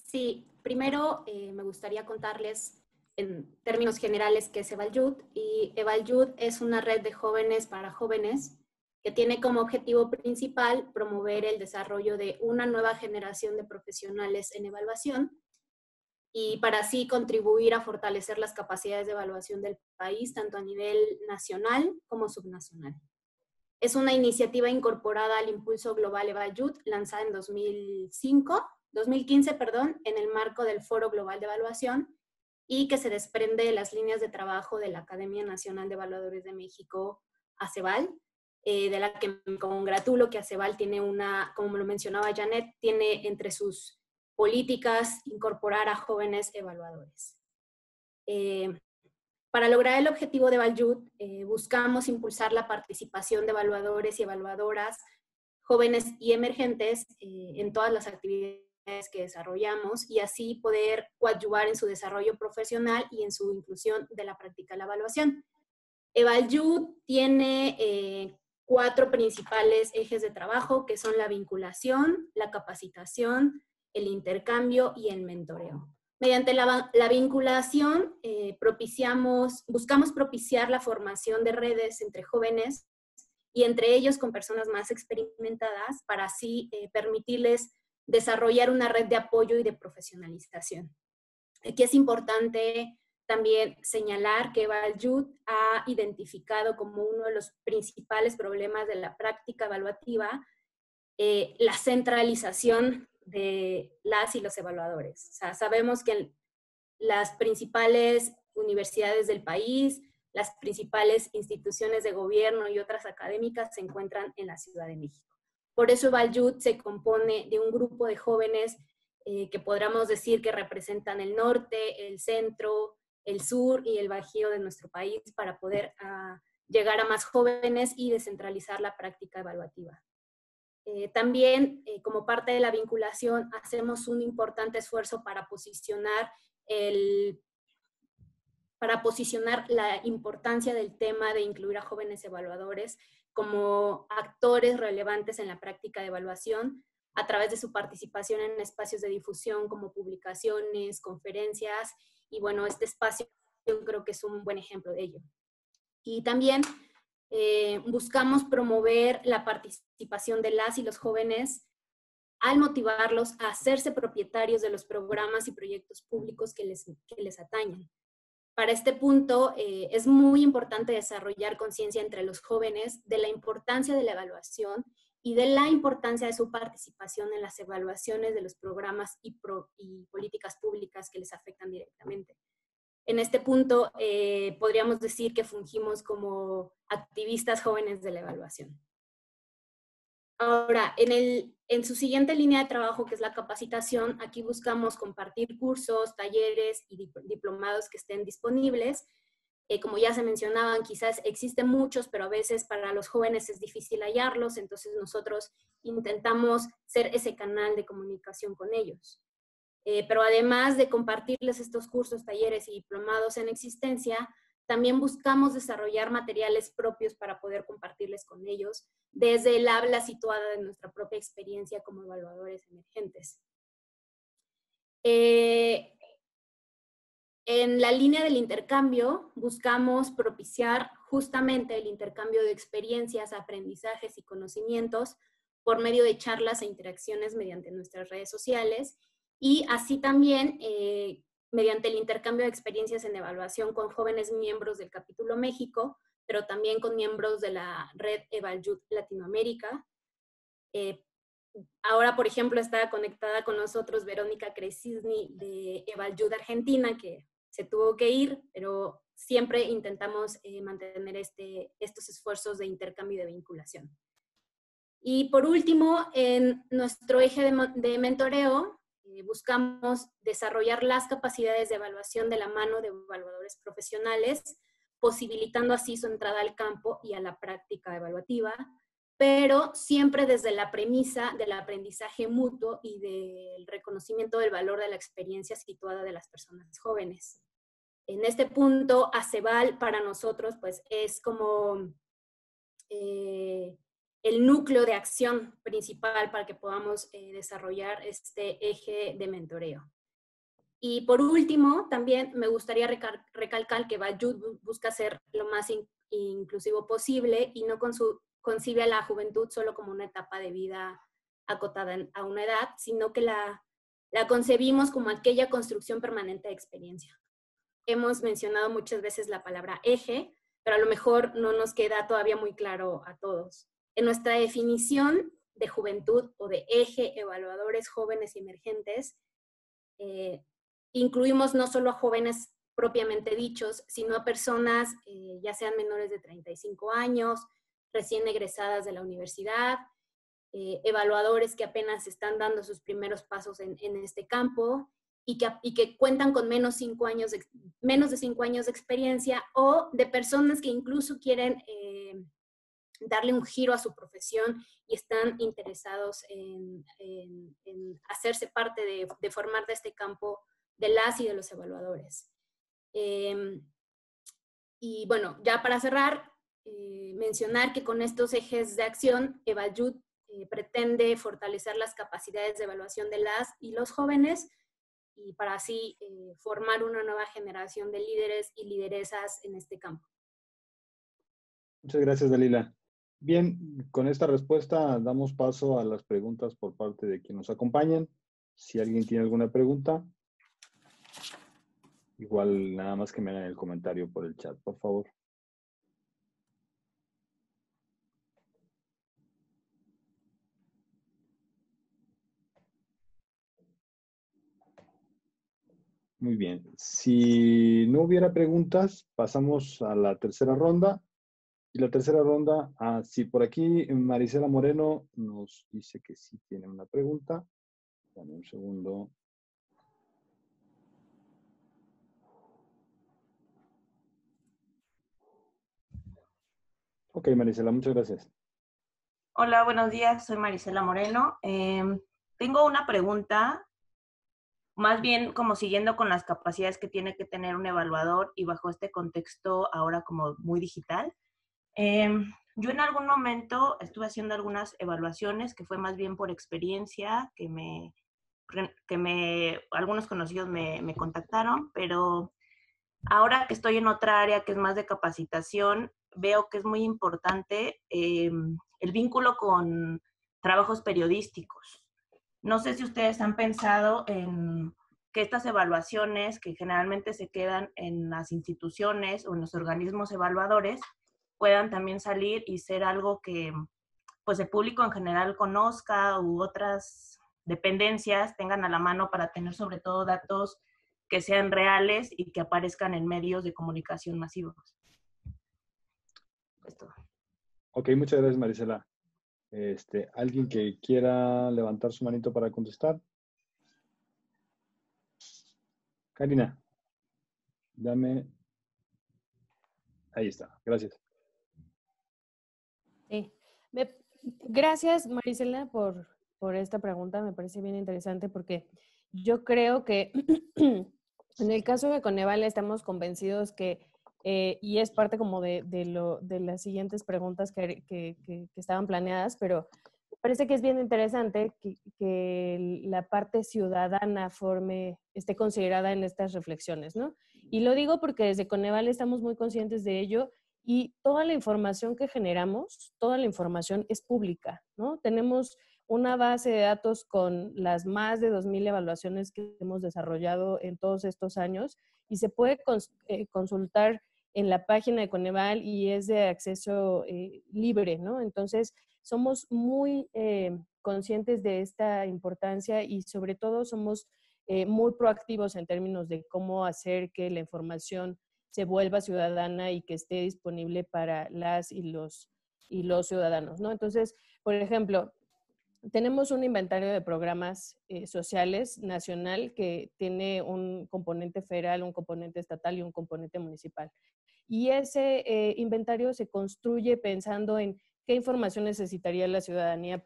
Sí, primero me gustaría contarles en términos generales qué es Evalyud. Y Evalyud es una red de jóvenes para jóvenes que tiene como objetivo principal promover el desarrollo de una nueva generación de profesionales en evaluación y para así contribuir a fortalecer las capacidades de evaluación del país, tanto a nivel nacional como subnacional. Es una iniciativa incorporada al Impulso Global Evalyud, lanzada en 2015, en el marco del Foro Global de Evaluación, y que se desprende de las líneas de trabajo de la Academia Nacional de Evaluadores de México, ACEVAL, de la que me congratulo que ACEVAL tiene una, como lo mencionaba Janet, tiene entre sus políticas incorporar a jóvenes evaluadores. Para lograr el objetivo de Evalyud, buscamos impulsar la participación de evaluadores y evaluadoras jóvenes y emergentes en todas las actividades que desarrollamos y así poder coadyuvar en su desarrollo profesional y en su inclusión de la práctica de la evaluación. Evalyud tiene 4 principales ejes de trabajo, que son la vinculación, la capacitación, el intercambio y el mentoreo. Mediante la vinculación, buscamos propiciar la formación de redes entre jóvenes y entre ellos con personas más experimentadas para así permitirles desarrollar una red de apoyo y de profesionalización. Aquí es importante también señalar que Evalyud ha identificado como uno de los principales problemas de la práctica evaluativa la centralización de las y los evaluadores. O sea, sabemos que las principales universidades del país, las principales instituciones de gobierno y otras académicas se encuentran en la Ciudad de México. Por eso Evalyud se compone de un grupo de jóvenes que podríamos decir que representan el norte, el centro, el sur y el bajío de nuestro país para poder llegar a más jóvenes y descentralizar la práctica evaluativa. También, como parte de la vinculación, hacemos un importante esfuerzo para posicionar la importancia del tema de incluir a jóvenes evaluadores como actores relevantes en la práctica de evaluación a través de su participación en espacios de difusión como publicaciones, conferencias, y bueno, este espacio yo creo que es un buen ejemplo de ello. Y también buscamos promover la participación de las y los jóvenes al motivarlos a hacerse propietarios de los programas y proyectos públicos que les atañen. Para este punto, es muy importante desarrollar conciencia entre los jóvenes de la importancia de la evaluación y de la importancia de su participación en las evaluaciones de los programas y políticas públicas que les afectan directamente. En este punto, podríamos decir que fungimos como activistas jóvenes de la evaluación. Ahora, en su siguiente línea de trabajo, que es la capacitación, aquí buscamos compartir cursos, talleres y diplomados que estén disponibles. Como ya se mencionaban, quizás existen muchos, pero a veces para los jóvenes es difícil hallarlos, entonces nosotros intentamos ser ese canal de comunicación con ellos. Pero además de compartirles estos cursos, talleres y diplomados en existencia, también buscamos desarrollar materiales propios para poder compartirles con ellos desde el habla situada de nuestra propia experiencia como evaluadores emergentes. En la línea del intercambio, buscamos propiciar justamente el intercambio de experiencias, aprendizajes y conocimientos por medio de charlas e interacciones mediante nuestras redes sociales y así también mediante el intercambio de experiencias en evaluación con jóvenes miembros del Capítulo México, pero también con miembros de la red Evalyud Latinoamérica. Ahora, por ejemplo, está conectada con nosotros Verónica Crescisni de Evalyud Argentina, que se tuvo que ir, pero siempre intentamos mantener estos esfuerzos de intercambio y de vinculación. Y por último, en nuestro eje de mentoreo, buscamos desarrollar las capacidades de evaluación de la mano de evaluadores profesionales, posibilitando así su entrada al campo y a la práctica evaluativa, pero siempre desde la premisa del aprendizaje mutuo y del reconocimiento del valor de la experiencia situada de las personas jóvenes. En este punto, ACEVAL para nosotros pues, es como el núcleo de acción principal para que podamos desarrollar este eje de mentoreo. Y por último, también me gustaría recalcar que Evalyud busca ser lo más inclusivo posible y no concibe a la juventud solo como una etapa de vida acotada a una edad, sino que la concebimos como aquella construcción permanente de experiencia. Hemos mencionado muchas veces la palabra eje, pero a lo mejor no nos queda todavía muy claro a todos. En nuestra definición de juventud o de eje evaluadores jóvenes y emergentes, incluimos no solo a jóvenes propiamente dichos, sino a personas ya sean menores de 35 años, recién egresadas de la universidad, evaluadores que apenas están dando sus primeros pasos en este campo y que cuentan con menos de 5 años de experiencia, o de personas que incluso quieren darle un giro a su profesión y están interesados en hacerse parte de formar de este campo de las y de los evaluadores. Y bueno, ya para cerrar, mencionar que con estos ejes de acción, Evalyud pretende fortalecer las capacidades de evaluación de las y los jóvenes y para así formar una nueva generación de líderes y lideresas en este campo. Muchas gracias, Dalila. Bien, con esta respuesta damos paso a las preguntas por parte de quienes nos acompañan. Si alguien tiene alguna pregunta, igual nada más que me hagan el comentario por el chat, por favor. Muy bien. Si no hubiera preguntas, pasamos a la tercera ronda. Y la tercera ronda, sí, por aquí Marisela Moreno nos dice que sí tiene una pregunta. Dame un segundo. Ok, Marisela, muchas gracias. Hola, buenos días. Soy Marisela Moreno. Tengo una pregunta, más bien como siguiendo con las capacidades que tiene que tener un evaluador y bajo este contexto ahora como muy digital. Yo en algún momento estuve haciendo algunas evaluaciones que fue más bien por experiencia, algunos conocidos me contactaron, pero ahora que estoy en otra área que es más de capacitación, veo que es muy importante el vínculo con trabajos periodísticos. No sé si ustedes han pensado en que estas evaluaciones, que generalmente se quedan en las instituciones o en los organismos evaluadores, puedan también salir y ser algo que pues el público en general conozca u otras dependencias tengan a la mano para tener sobre todo datos que sean reales y que aparezcan en medios de comunicación masivos. Esto. Ok, muchas gracias, Marisela. ¿Alguien que quiera levantar su manito para contestar? Karina, dame. Ahí está, gracias. Sí. Gracias, Marisela, por esta pregunta. Me parece bien interesante porque yo creo que en el caso de Coneval estamos convencidos que, y es parte como de las siguientes preguntas que estaban planeadas, pero me parece que es bien interesante que la parte ciudadana esté considerada en estas reflexiones, ¿no? Y lo digo porque desde Coneval estamos muy conscientes de ello. Y toda la información que generamos, toda la información es pública, ¿no? Tenemos una base de datos con las más de 2,000 evaluaciones que hemos desarrollado en todos estos años y se puede consultar en la página de Coneval y es de acceso libre, ¿no? Entonces, somos muy conscientes de esta importancia y sobre todo somos muy proactivos en términos de cómo hacer que la información se vuelva ciudadana y que esté disponible para las y los ciudadanos, ¿no? Entonces, por ejemplo, tenemos un inventario de programas sociales nacional que tiene un componente federal, un componente estatal y un componente municipal. Y ese inventario se construye pensando en qué información necesitaría la ciudadanía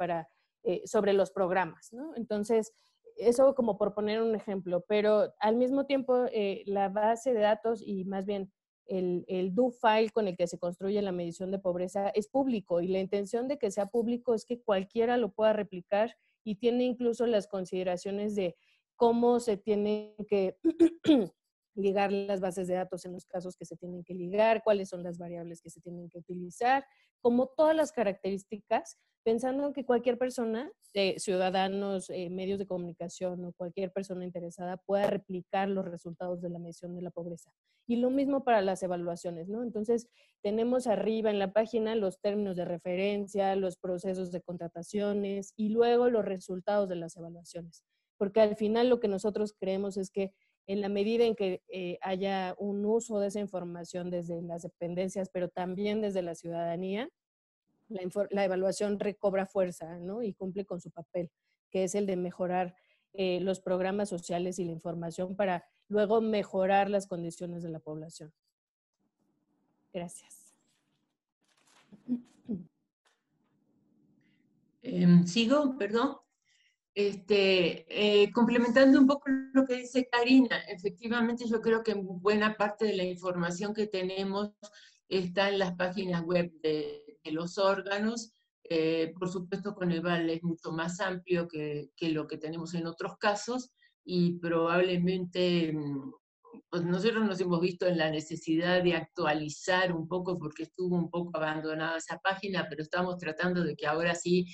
sobre los programas, ¿no? Entonces, eso como por poner un ejemplo, pero al mismo tiempo la base de datos y más bien el do file con el que se construye la medición de pobreza es público y la intención de que sea público es que cualquiera lo pueda replicar y tiene incluso las consideraciones de cómo se tienen que ligar las bases de datos en los casos que se tienen que ligar, cuáles son las variables que se tienen que utilizar, como todas las características, pensando en que cualquier persona, ciudadanos, medios de comunicación o cualquier persona interesada pueda replicar los resultados de la medición de la pobreza. Y lo mismo para las evaluaciones, ¿no? Entonces, tenemos arriba en la página los términos de referencia, los procesos de contrataciones y luego los resultados de las evaluaciones. Porque al final lo que nosotros creemos es que en la medida en que haya un uso de esa información desde las dependencias, pero también desde la ciudadanía, la evaluación recobra fuerza, ¿no? Y cumple con su papel, que es el de mejorar los programas sociales y la información para luego mejorar las condiciones de la población. Gracias. ¿Sigo? Perdón. Complementando un poco lo que dice Karina, efectivamente yo creo que buena parte de la información que tenemos está en las páginas web de los órganos. Por supuesto, Coneval es mucho más amplio que lo que tenemos en otros casos y probablemente pues nosotros nos hemos visto en la necesidad de actualizar un poco porque estuvo un poco abandonada esa página, pero estamos tratando de que ahora sí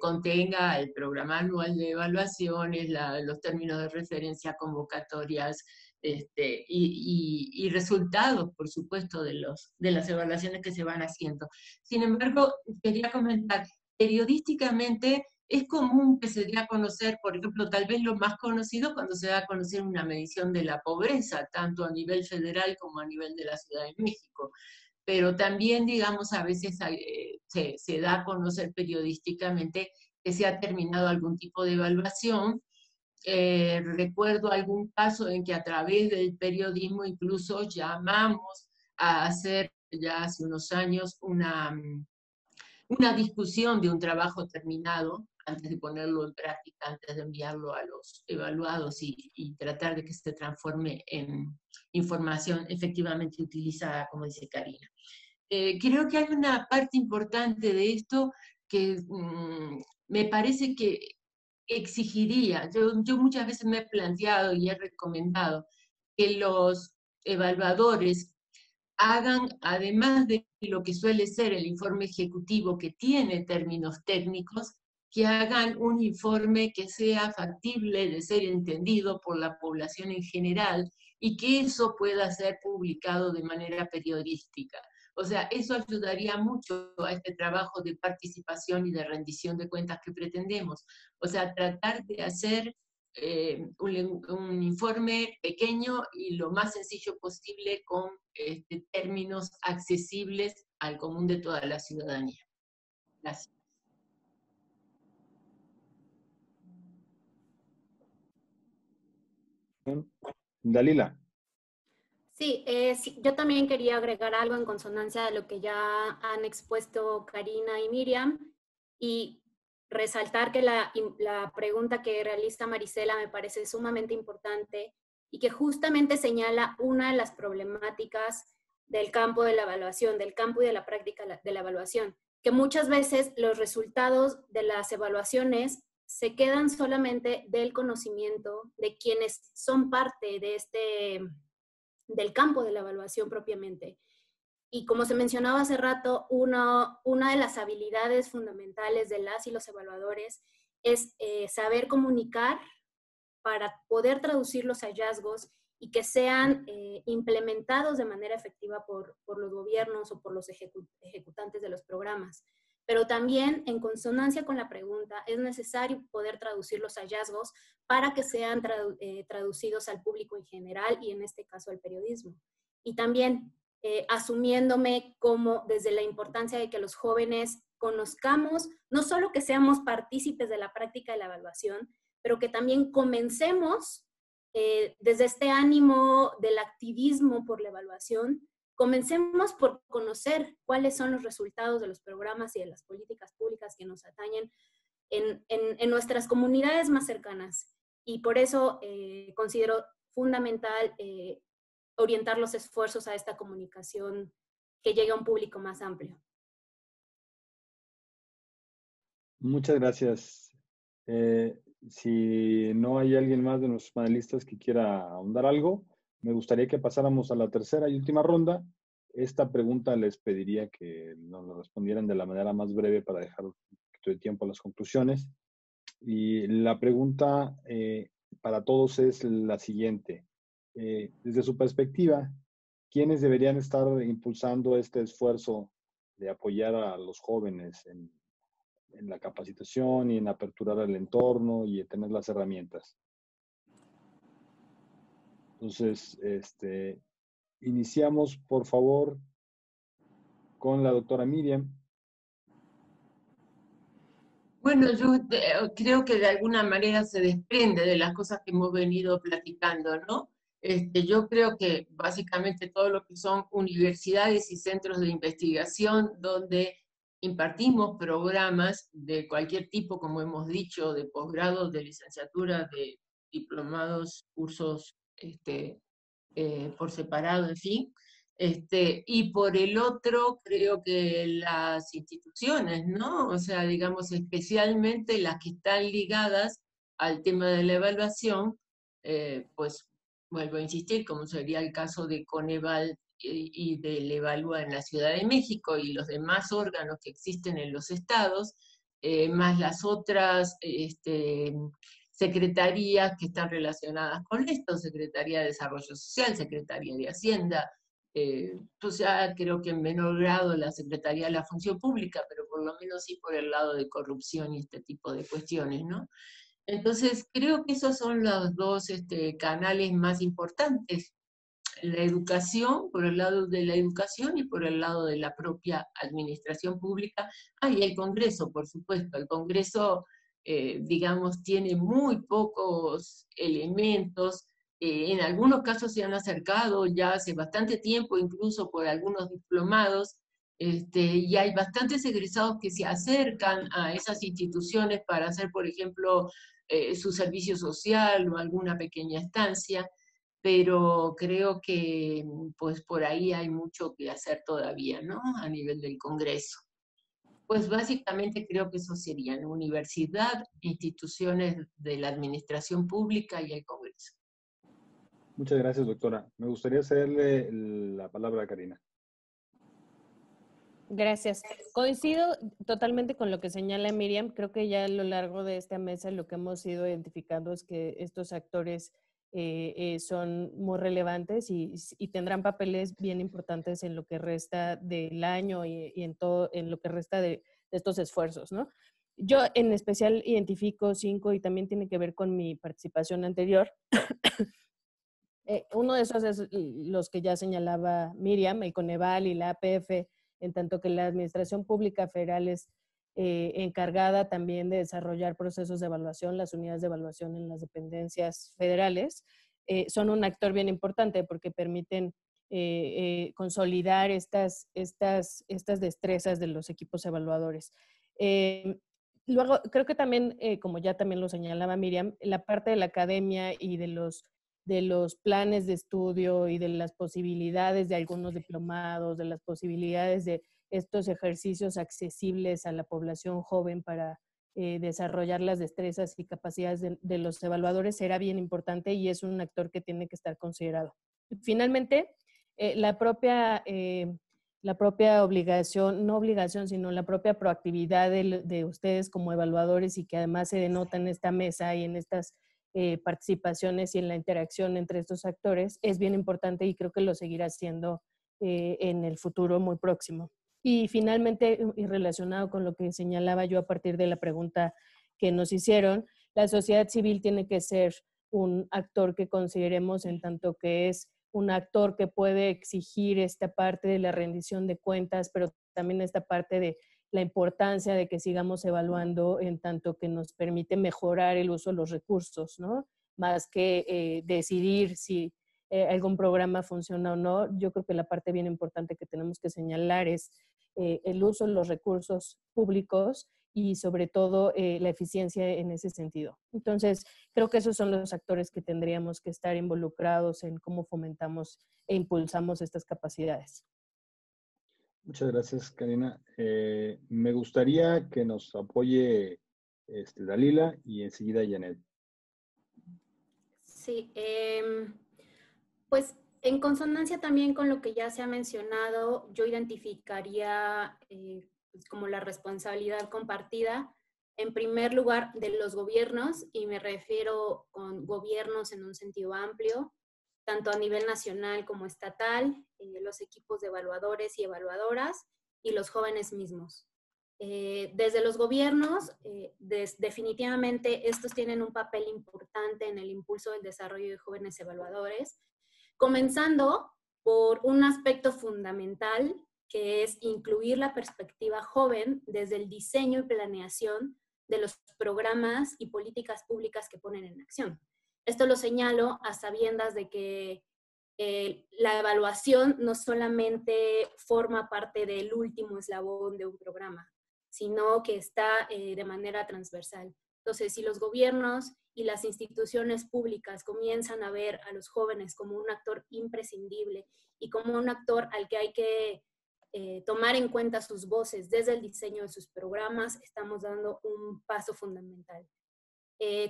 contenga el programa anual de evaluaciones, los términos de referencia, convocatorias y resultados, por supuesto, de las evaluaciones que se van haciendo. Sin embargo, quería comentar, periodísticamente es común que se dé a conocer, por ejemplo, tal vez lo más conocido cuando se da a conocer una medición de la pobreza, tanto a nivel federal como a nivel de la Ciudad de México. Pero también, digamos, a veces se da a conocer periodísticamente que se ha terminado algún tipo de evaluación. Recuerdo algún caso en que a través del periodismo incluso llamamos a hacer ya hace unos años una discusión de un trabajo terminado antes de ponerlo en práctica, antes de enviarlo a los evaluados y tratar de que se transforme en información efectivamente utilizada, como dice Karina. Creo que hay una parte importante de esto que me parece que exigiría, yo muchas veces me he planteado y he recomendado que los evaluadores hagan, además de lo que suele ser el informe ejecutivo que tiene términos técnicos, que hagan un informe que sea factible de ser entendido por la población en general y que eso pueda ser publicado de manera periodística. O sea, eso ayudaría mucho a este trabajo de participación y de rendición de cuentas que pretendemos. O sea, tratar de hacer un informe pequeño y lo más sencillo posible con términos accesibles al común de toda la ciudadanía. Gracias. Dalila. Sí, yo también quería agregar algo en consonancia de lo que ya han expuesto Karina y Miriam y resaltar que la pregunta que realiza Marisela me parece sumamente importante y que justamente señala una de las problemáticas del campo de la evaluación, del campo y de la práctica de la evaluación, que muchas veces los resultados de las evaluaciones se quedan solamente del conocimiento de quienes son parte de del campo de la evaluación propiamente. Y como se mencionaba hace rato, una de las habilidades fundamentales de las y los evaluadores es saber comunicar para poder traducir los hallazgos y que sean implementados de manera efectiva por los gobiernos o por los ejecutantes de los programas. Pero también, en consonancia con la pregunta, es necesario poder traducir los hallazgos para que sean traducidos al público en general y en este caso al periodismo. Y también asumiéndome como desde la importancia de que los jóvenes conozcamos, no solo que seamos partícipes de la práctica de la evaluación, pero que también comencemos desde este ánimo del activismo por la evaluación, comencemos por conocer cuáles son los resultados de los programas y de las políticas públicas que nos atañen en nuestras comunidades más cercanas. Y por eso considero fundamental orientar los esfuerzos a esta comunicación que llegue a un público más amplio. Muchas gracias. Si no hay alguien más de nuestros panelistas que quiera ahondar algo, me gustaría que pasáramos a la tercera y última ronda. Esta pregunta les pediría que nos lo respondieran de la manera más breve para dejar un poquito de tiempo a las conclusiones. Y la pregunta para todos es la siguiente. Desde su perspectiva, ¿quiénes deberían estar impulsando este esfuerzo de apoyar a los jóvenes en la capacitación y en aperturar el entorno y en tener las herramientas? Entonces, iniciamos, por favor, con la doctora Miriam. Bueno, yo creo que de alguna manera se desprende de las cosas que hemos venido platicando, ¿no? Yo creo que básicamente todo lo que son universidades y centros de investigación donde impartimos programas de cualquier tipo, como hemos dicho, de posgrado, de licenciatura, de diplomados, cursos por separado, en fin. Y por el otro, creo que las instituciones, ¿no? O sea, digamos, especialmente las que están ligadas al tema de la evaluación, pues vuelvo a insistir, como sería el caso de Coneval y del Evalúa en la Ciudad de México y los demás órganos que existen en los estados, más las otras secretarías que están relacionadas con esto, Secretaría de Desarrollo Social, Secretaría de Hacienda, pues ya creo que en menor grado la Secretaría de la Función Pública, pero por lo menos sí por el lado de corrupción y este tipo de cuestiones, ¿no? Entonces creo que esos son los dos canales más importantes, la educación, por el lado de la educación y por el lado de la propia administración pública. Y el Congreso, por supuesto, el Congreso, digamos, tiene muy pocos elementos. En algunos casos se han acercado ya hace bastante tiempo, incluso por algunos diplomados, y hay bastantes egresados que se acercan a esas instituciones para hacer, por ejemplo, su servicio social o alguna pequeña estancia, pero creo que pues por ahí hay mucho que hacer todavía, ¿no? A nivel del Congreso. Pues básicamente creo que eso serían universidad, instituciones de la administración pública y el Congreso. Muchas gracias, doctora. Me gustaría cederle la palabra a Karina. Gracias. Coincido totalmente con lo que señala Miriam. Creo que ya a lo largo de esta mesa lo que hemos ido identificando es que estos actores son muy relevantes y tendrán papeles bien importantes en lo que resta del año y en lo que resta de estos esfuerzos, ¿no? Yo en especial identifico 5 y también tiene que ver con mi participación anterior. Uno de esos es los que ya señalaba Miriam, el Coneval y la APF, en tanto que la Administración Pública Federal es encargada también de desarrollar procesos de evaluación, las unidades de evaluación en las dependencias federales. son un actor bien importante porque permiten consolidar estas destrezas de los equipos evaluadores. Luego, creo que también, como ya también lo señalaba Miriam, la parte de la academia y de los planes de estudio y de las posibilidades de algunos diplomados, de las posibilidades de estos ejercicios accesibles a la población joven para desarrollar las destrezas y capacidades de los evaluadores será bien importante y es un actor que tiene que estar considerado. Finalmente, la propia obligación, no obligación, sino la propia proactividad de ustedes como evaluadores y que además se denota en esta mesa y en estas participaciones y en la interacción entre estos actores es bien importante y creo que lo seguirá siendo en el futuro muy próximo. Y finalmente, y relacionado con lo que señalaba yo a partir de la pregunta que nos hicieron, la sociedad civil tiene que ser un actor que consideremos en tanto que es un actor que puede exigir esta parte de la rendición de cuentas, pero también esta parte de la importancia de que sigamos evaluando en tanto que nos permite mejorar el uso de los recursos, ¿no? Más que decidir si algún programa funciona o no. Yo creo que la parte bien importante que tenemos que señalar es el uso de los recursos públicos y sobre todo la eficiencia en ese sentido. Entonces, creo que esos son los actores que tendríamos que estar involucrados en cómo fomentamos e impulsamos estas capacidades. Muchas gracias, Karina. Me gustaría que nos apoye Dalila y enseguida Janet. Sí, pues en consonancia también con lo que ya se ha mencionado, yo identificaría pues como la responsabilidad compartida, en primer lugar, de los gobiernos, y me refiero con gobiernos en un sentido amplio, tanto a nivel nacional como estatal, los equipos de evaluadores y evaluadoras, y los jóvenes mismos. Desde los gobiernos, definitivamente estos tienen un papel importante en el impulso del desarrollo de jóvenes evaluadores, comenzando por un aspecto fundamental que es incluir la perspectiva joven desde el diseño y planeación de los programas y políticas públicas que ponen en acción. Esto lo señalo a sabiendas de que la evaluación no solamente forma parte del último eslabón de un programa, sino que está de manera transversal. Entonces, si los gobiernos y las instituciones públicas comienzan a ver a los jóvenes como un actor imprescindible y como un actor al que hay que tomar en cuenta sus voces desde el diseño de sus programas, estamos dando un paso fundamental.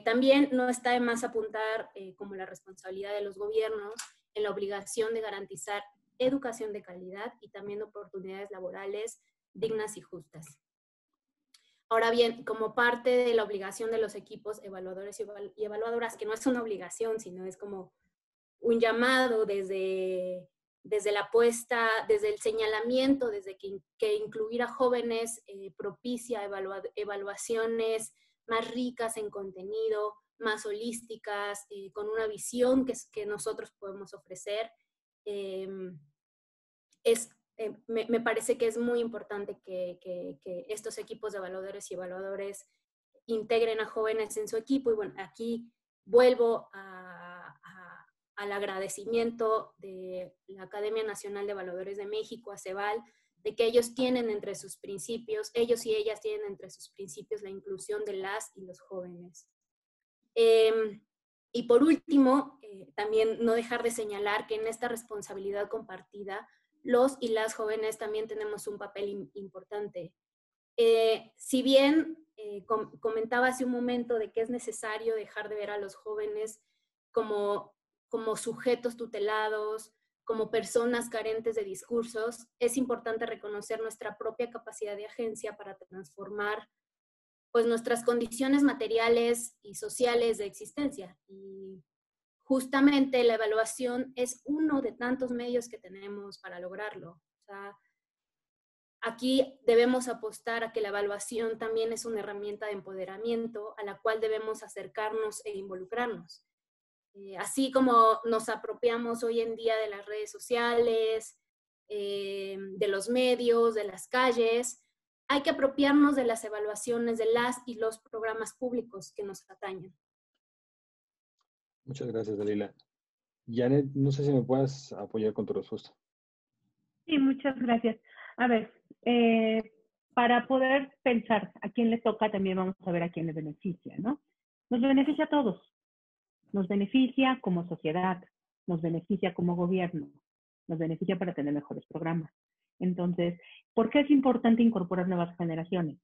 También no está de más apuntar como la responsabilidad de los gobiernos en la obligación de garantizar educación de calidad y también oportunidades laborales dignas y justas. Ahora bien, como parte de la obligación de los equipos evaluadores y evaluadoras, que no es una obligación, sino es como un llamado desde la apuesta, desde el señalamiento, desde que incluir a jóvenes propicia evaluaciones más ricas en contenido, más holísticas, con una visión que nosotros podemos ofrecer. Me parece que es muy importante que estos equipos de evaluadores y evaluadores integren a jóvenes en su equipo. Y bueno, aquí vuelvo al agradecimiento de la Academia Nacional de Evaluadores de México, a CEVAL, de que ellos tienen entre sus principios, ellos y ellas tienen entre sus principios la inclusión de las y los jóvenes. Y por último, también no dejar de señalar que en esta responsabilidad compartida, los y las jóvenes también tenemos un papel importante. Si bien comentaba hace un momento de que es necesario dejar de ver a los jóvenes como sujetos tutelados, como personas carentes de discursos, es importante reconocer nuestra propia capacidad de agencia para transformar pues, nuestras condiciones materiales y sociales de existencia. Y justamente la evaluación es uno de tantos medios que tenemos para lograrlo. O sea, aquí debemos apostar a que la evaluación también es una herramienta de empoderamiento a la cual debemos acercarnos e involucrarnos. Así como nos apropiamos hoy en día de las redes sociales, de los medios, de las calles, hay que apropiarnos de las evaluaciones de las y los programas públicos que nos atañen. Muchas gracias, Dalila. Janet, no sé si me puedes apoyar con tu respuesta. Sí, muchas gracias. A ver, para poder pensar a quién le toca, también vamos a ver a quién le beneficia, ¿no? Nos beneficia a todos. Nos beneficia como sociedad, nos beneficia como gobierno, nos beneficia para tener mejores programas. Entonces, ¿por qué es importante incorporar nuevas generaciones?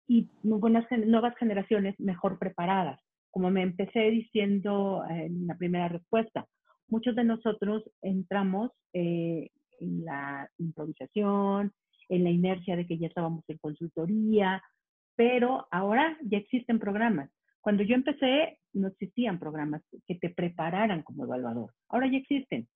Y nuevas generaciones mejor preparadas. Como me empecé diciendo en la primera respuesta, muchos de nosotros entramos en la improvisación, en la inercia de que ya estábamos en consultoría, pero ahora ya existen programas. Cuando yo empecé, no existían programas que te prepararan como evaluador. Ahora ya existen.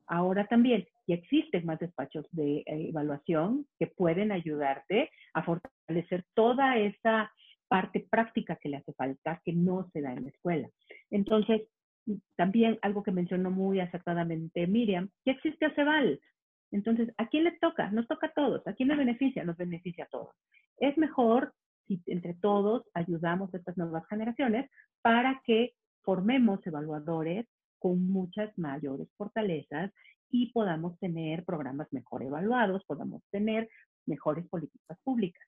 Ahora también ya existen más despachos de evaluación que pueden ayudarte a fortalecer toda esa parte práctica que le hace falta, que no se da en la escuela. Entonces, también algo que mencionó muy acertadamente Miriam, ya existe ACEVAL. Entonces, ¿a quién les toca? Nos toca a todos. ¿A quién le beneficia? Nos beneficia a todos. Es mejor si entre todos ayudamos a estas nuevas generaciones para que formemos evaluadores con muchas mayores fortalezas y podamos tener programas mejor evaluados, podamos tener mejores políticas públicas.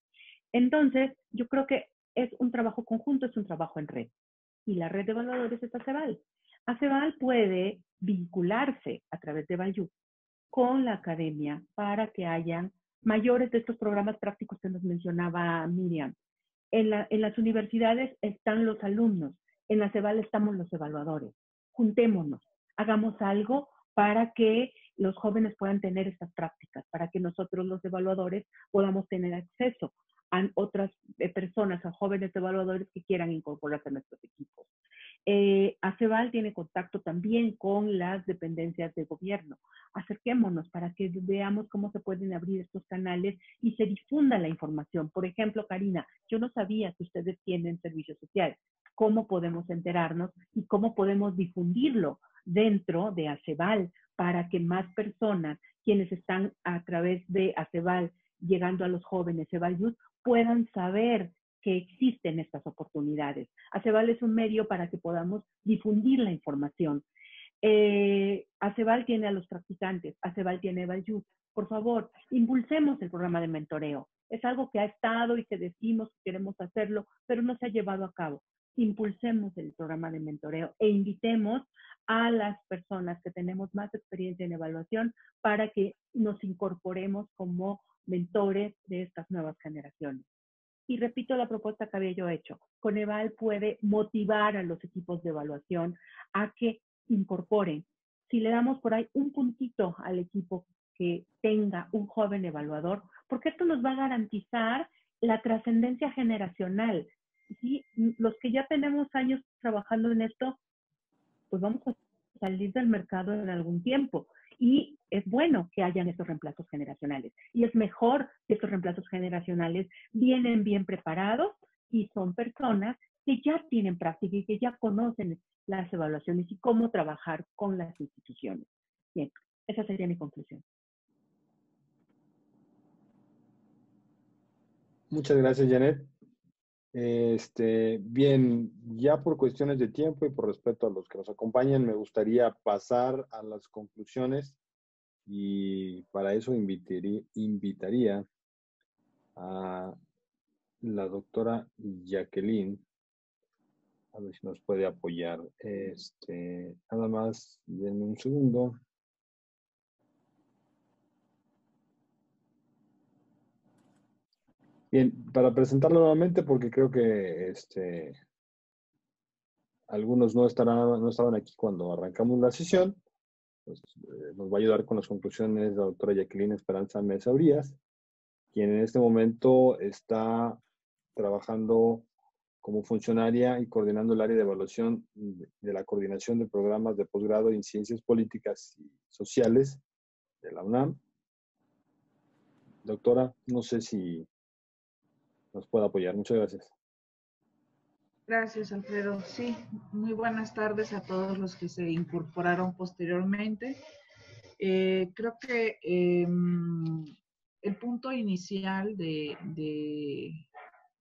Entonces, yo creo que es un trabajo conjunto, es un trabajo en red. Y la red de evaluadores es ACEVAL. ACEVAL puede vincularse a través de Bayou con la academia para que hayan mayores de estos programas prácticos que nos mencionaba Miriam. En las universidades están los alumnos, en la CEVAL estamos los evaluadores. Juntémonos, hagamos algo para que los jóvenes puedan tener estas prácticas, para que nosotros los evaluadores podamos tener acceso a otras personas, a jóvenes evaluadores que quieran incorporarse a nuestros equipos. ACEVAL tiene contacto también con las dependencias de gobierno. Acerquémonos para que veamos cómo se pueden abrir estos canales y se difunda la información. Por ejemplo, Karina, yo no sabía que ustedes tienen servicio social. ¿Cómo podemos enterarnos y cómo podemos difundirlo dentro de ACEVAL para que más personas, quienes están a través de ACEVAL llegando a los jóvenes EVAL Youth, puedan saber que existen estas oportunidades? ACEVAL es un medio para que podamos difundir la información. ACEVAL tiene a los practicantes, ACEVAL tiene EVAL Youth. Por favor, impulsemos el programa de mentoreo. Es algo que ha estado y que decimos que queremos hacerlo, pero no se ha llevado a cabo. Impulsemos el programa de mentoreo e invitemos a las personas que tenemos más experiencia en evaluación para que nos incorporemos como mentores de estas nuevas generaciones. Y repito la propuesta que había yo hecho. Coneval puede motivar a los equipos de evaluación a que incorporen. Si le damos por ahí un puntito al equipo que tenga un joven evaluador, porque esto nos va a garantizar la trascendencia generacional. ¿Sí? Los que ya tenemos años trabajando en esto, pues vamos a salir del mercado en algún tiempo. Y es bueno que hayan estos reemplazos generacionales. Y es mejor que estos reemplazos generacionales vienen bien preparados y son personas que ya tienen práctica y que ya conocen las evaluaciones y cómo trabajar con las instituciones. Bien, esa sería mi conclusión. Muchas gracias, Janet. Bien, ya por cuestiones de tiempo y por respeto a los que nos acompañan, me gustaría pasar a las conclusiones y para eso invitaría a la doctora Jacqueline, a ver si nos puede apoyar. Nada más, denme un segundo. Bien, para presentarlo nuevamente, porque creo que algunos no estaban aquí cuando arrancamos la sesión, pues, nos va a ayudar con las conclusiones la doctora Jacqueline Esperanza Mesa Urias, quien en este momento está trabajando como funcionaria y coordinando el área de evaluación de la coordinación de programas de posgrado en Ciencias Políticas y Sociales de la UNAM. Doctora, no sé si nos puede apoyar. Muchas gracias. Gracias, Alfredo. Sí, muy buenas tardes a todos los que se incorporaron posteriormente. Creo que el punto inicial de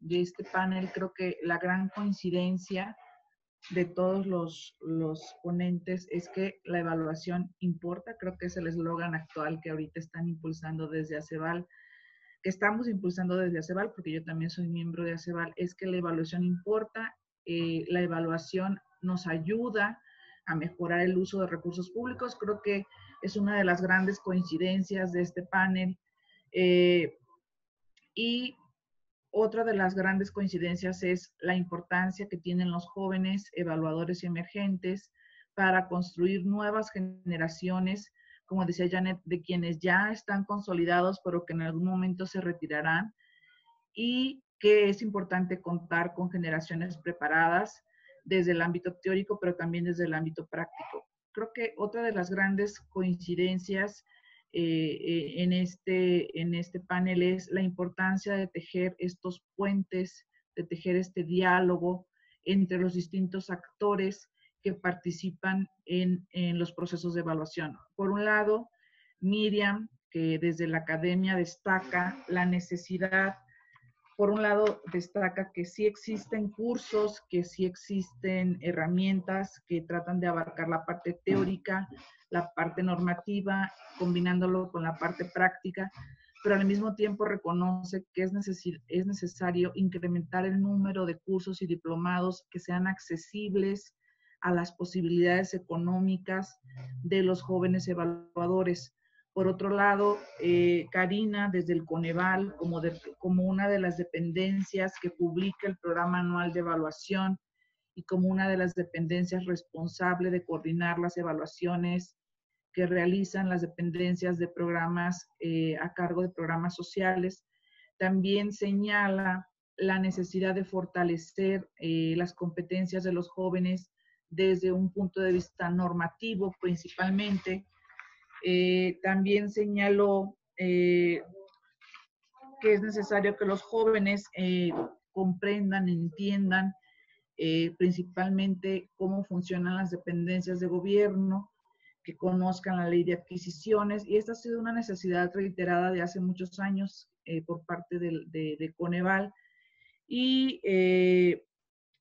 este panel, creo que la gran coincidencia de todos los ponentes es que la evaluación importa. Creo que es el eslogan actual que ahorita están impulsando desde ACEVAL, que estamos impulsando desde ACEVAL, porque yo también soy miembro de ACEVAL, es que la evaluación importa. La evaluación nos ayuda a mejorar el uso de recursos públicos. Creo que es una de las grandes coincidencias de este panel. Y otra de las grandes coincidencias es la importancia que tienen los jóvenes evaluadores y emergentes para construir nuevas generaciones, como decía Janet, de quienes ya están consolidados, pero que en algún momento se retirarán, y que es importante contar con generaciones preparadas desde el ámbito teórico, pero también desde el ámbito práctico. Creo que otra de las grandes coincidencias en este panel es la importancia de tejer estos puentes, de tejer este diálogo entre los distintos actores que participan en los procesos de evaluación. Por un lado, Miriam, que desde la academia destaca la necesidad, por un lado destaca que sí existen cursos, que sí existen herramientas que tratan de abarcar la parte teórica, la parte normativa, combinándolo con la parte práctica, pero al mismo tiempo reconoce que es necesario incrementar el número de cursos y diplomados que sean accesibles a las posibilidades económicas de los jóvenes evaluadores. Por otro lado, Karina, desde el Coneval, como una de las dependencias que publica el programa anual de evaluación y como una de las dependencias responsable de coordinar las evaluaciones que realizan las dependencias de programas a cargo de programas sociales, también señala la necesidad de fortalecer las competencias de los jóvenes desde un punto de vista normativo principalmente. También señaló que es necesario que los jóvenes comprendan, entiendan principalmente cómo funcionan las dependencias de gobierno, que conozcan la ley de adquisiciones, y esta ha sido una necesidad reiterada de hace muchos años por parte de Coneval. Y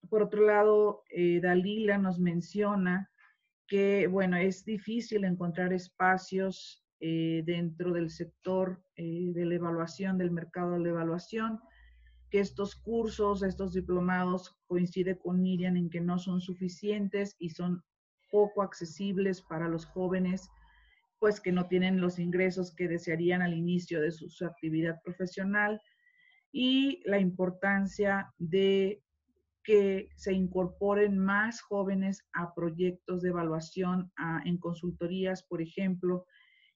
por otro lado, Dalila nos menciona que, bueno, es difícil encontrar espacios dentro del sector de la evaluación, del mercado de la evaluación, que estos cursos, estos diplomados, coincide con Miriam en que no son suficientes y son poco accesibles para los jóvenes, pues que no tienen los ingresos que desearían al inicio de su actividad profesional, y la importancia de que se incorporen más jóvenes a proyectos de evaluación, en consultorías, por ejemplo,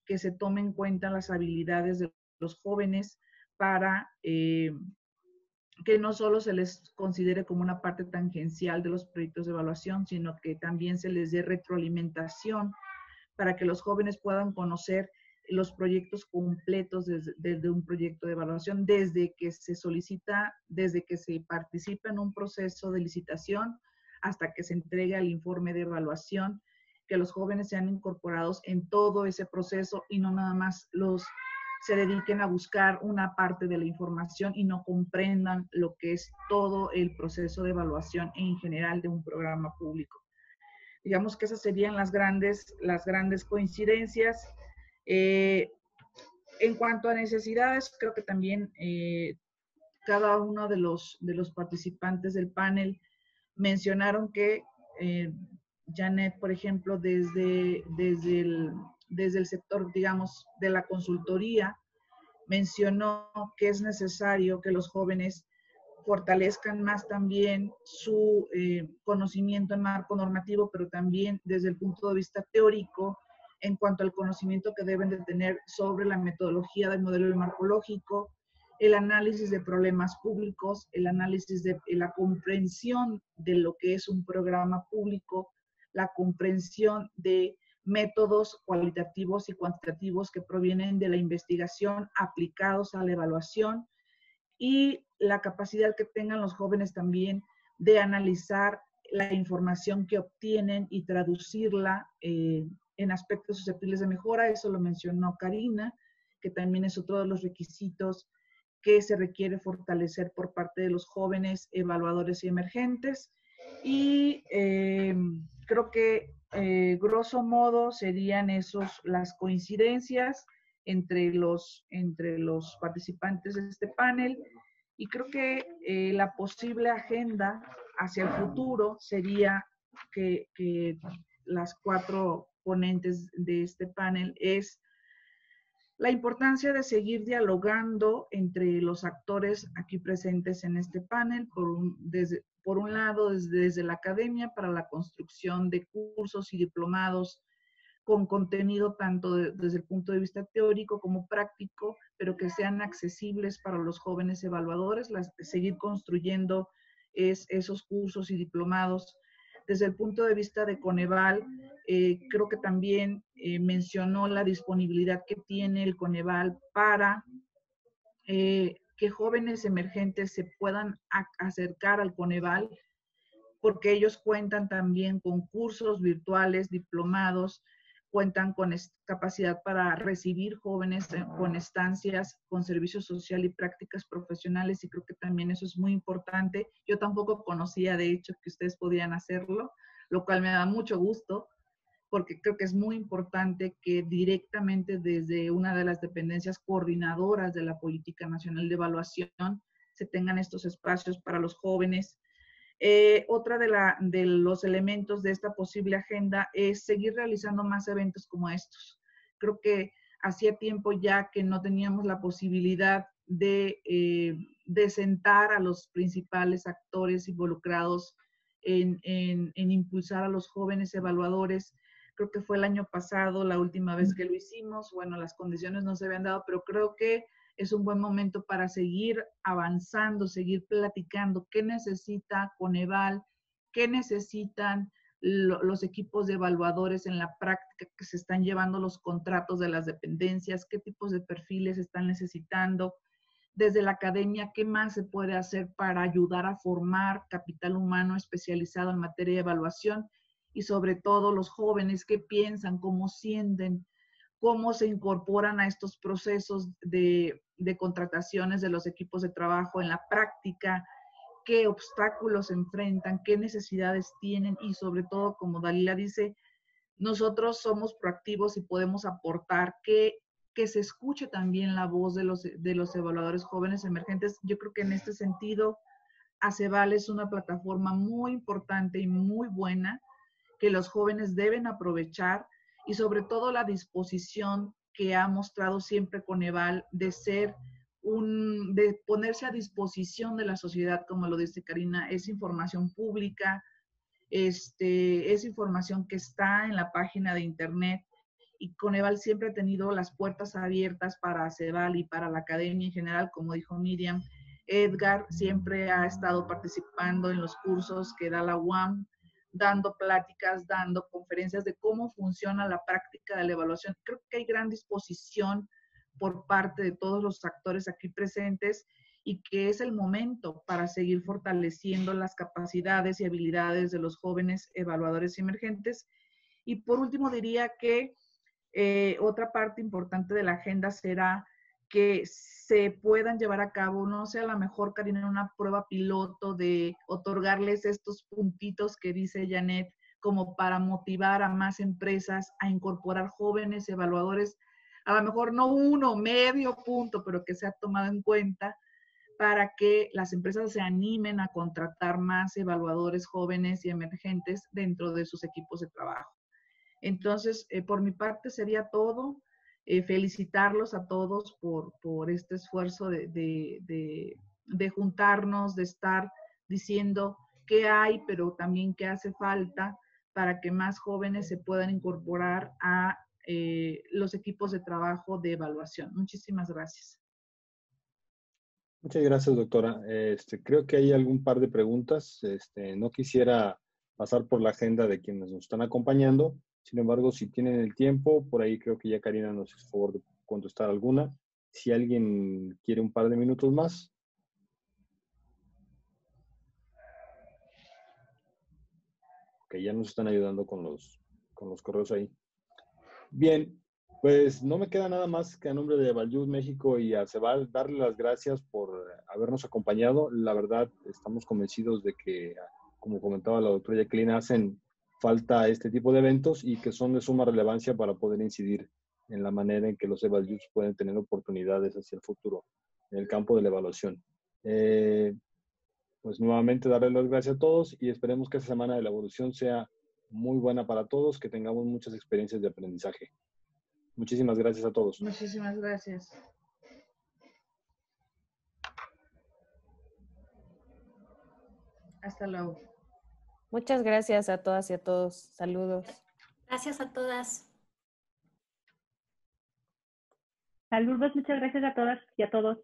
que se tomen en cuenta las habilidades de los jóvenes para que no solo se les considere como una parte tangencial de los proyectos de evaluación, sino que también se les dé retroalimentación para que los jóvenes puedan conocer los proyectos completos desde un proyecto de evaluación, desde que se solicita, desde que se participa en un proceso de licitación hasta que se entrega el informe de evaluación, que los jóvenes sean incorporados en todo ese proceso y no nada más se dediquen a buscar una parte de la información y no comprendan lo que es todo el proceso de evaluación en general de un programa público. Digamos que esas serían las grandes coincidencias. En cuanto a necesidades, creo que también cada uno de los participantes del panel mencionaron que Janet, por ejemplo, desde el sector, digamos, de la consultoría, mencionó que es necesario que los jóvenes fortalezcan más también su conocimiento en marco normativo, pero también desde el punto de vista teórico, en cuanto al conocimiento que deben de tener sobre la metodología del modelo marcológico, el análisis de problemas públicos, el análisis de la comprensión de lo que es un programa público, la comprensión de métodos cualitativos y cuantitativos que provienen de la investigación aplicados a la evaluación, y la capacidad que tengan los jóvenes también de analizar la información que obtienen y traducirla en aspectos susceptibles de mejora. Eso lo mencionó Karina, que también es otro de los requisitos que se requiere fortalecer por parte de los jóvenes evaluadores y emergentes. Y creo que grosso modo serían las coincidencias entre los participantes de este panel. Y creo que la posible agenda hacia el futuro sería que las 4 ponentes de este panel es la importancia de seguir dialogando entre los actores aquí presentes en este panel, por un lado desde la academia para la construcción de cursos y diplomados con contenido tanto desde el punto de vista teórico como práctico, pero que sean accesibles para los jóvenes evaluadores, seguir construyendo esos cursos y diplomados. Desde el punto de vista de Coneval, creo que también mencionó la disponibilidad que tiene el Coneval para que jóvenes emergentes se puedan acercar al Coneval, porque ellos cuentan también con cursos virtuales, diplomados, cuentan con capacidad para recibir jóvenes con estancias, con servicio social y prácticas profesionales, y creo que también eso es muy importante. Yo tampoco conocía, de hecho, que ustedes podían hacerlo, lo cual me da mucho gusto, porque creo que es muy importante que directamente desde una de las dependencias coordinadoras de la Política Nacional de Evaluación se tengan estos espacios para los jóvenes. Otra de los elementos de esta posible agenda es seguir realizando más eventos como estos. Creo que hacía tiempo ya que no teníamos la posibilidad de sentar a los principales actores involucrados en impulsar a los jóvenes evaluadores. Creo que fue el año pasado la última vez que lo hicimos. Bueno, las condiciones no se habían dado, pero creo que es un buen momento para seguir avanzando, seguir platicando qué necesita Coneval, qué necesitan los equipos de evaluadores en la práctica que se están llevando los contratos de las dependencias, qué tipos de perfiles están necesitando. Desde la academia, ¿qué más se puede hacer para ayudar a formar capital humano especializado en materia de evaluación? Y sobre todo los jóvenes, ¿qué piensan, cómo sienten, cómo se incorporan a estos procesos de contrataciones de los equipos de trabajo en la práctica, qué obstáculos enfrentan, qué necesidades tienen y sobre todo, como Dalila dice, nosotros somos proactivos y podemos aportar que se escuche también la voz de los evaluadores jóvenes emergentes. Yo creo que en este sentido, ACEVAL es una plataforma muy importante y muy buena que los jóvenes deben aprovechar, y sobre todo la disposición que ha mostrado siempre Coneval de ponerse a disposición de la sociedad, como lo dice Karina. Es información pública, es información que está en la página de internet, y Coneval siempre ha tenido las puertas abiertas para ACEVAL y para la academia en general, como dijo Miriam. Edgar siempre ha estado participando en los cursos que da la UAM, dando pláticas, dando conferencias de cómo funciona la práctica de la evaluación. Creo que hay gran disposición por parte de todos los actores aquí presentes, y que es el momento para seguir fortaleciendo las capacidades y habilidades de los jóvenes evaluadores emergentes. Y por último diría que otra parte importante de la agenda será que se puedan llevar a cabo, no sé, a lo mejor, Karina, una prueba piloto de otorgarles estos puntitos que dice Janet, como para motivar a más empresas a incorporar jóvenes evaluadores, a lo mejor no 1, medio punto, pero que sea tomado en cuenta para que las empresas se animen a contratar más evaluadores jóvenes y emergentes dentro de sus equipos de trabajo. Entonces, por mi parte sería todo. Felicitarlos a todos por este esfuerzo de juntarnos, de estar diciendo qué hay, pero también qué hace falta para que más jóvenes se puedan incorporar a los equipos de trabajo de evaluación. Muchísimas gracias. Muchas gracias, doctora. Creo que hay algún par de preguntas. No quisiera pasar por la agenda de quienes nos están acompañando. Sin embargo, si tienen el tiempo, por ahí creo que ya Karina nos hizo favor de contestar alguna. Si alguien quiere un par de minutos más. Ok, ya nos están ayudando con los correos ahí. Bien, pues no me queda nada más que a nombre de Valyud México y a ACEVAL darle las gracias por habernos acompañado. La verdad, estamos convencidos de que como comentaba la doctora Jacqueline, hacen falta este tipo de eventos y que son de suma relevancia para poder incidir en la manera en que los Eval Youth pueden tener oportunidades hacia el futuro en el campo de la evaluación. Pues nuevamente darles las gracias a todos y esperemos que esta semana de la evolución sea muy buena para todos, que tengamos muchas experiencias de aprendizaje. Muchísimas gracias a todos. Muchísimas gracias. Hasta luego. Muchas gracias a todas y a todos. Saludos. Gracias a todas. Saludos, muchas gracias a todas y a todos.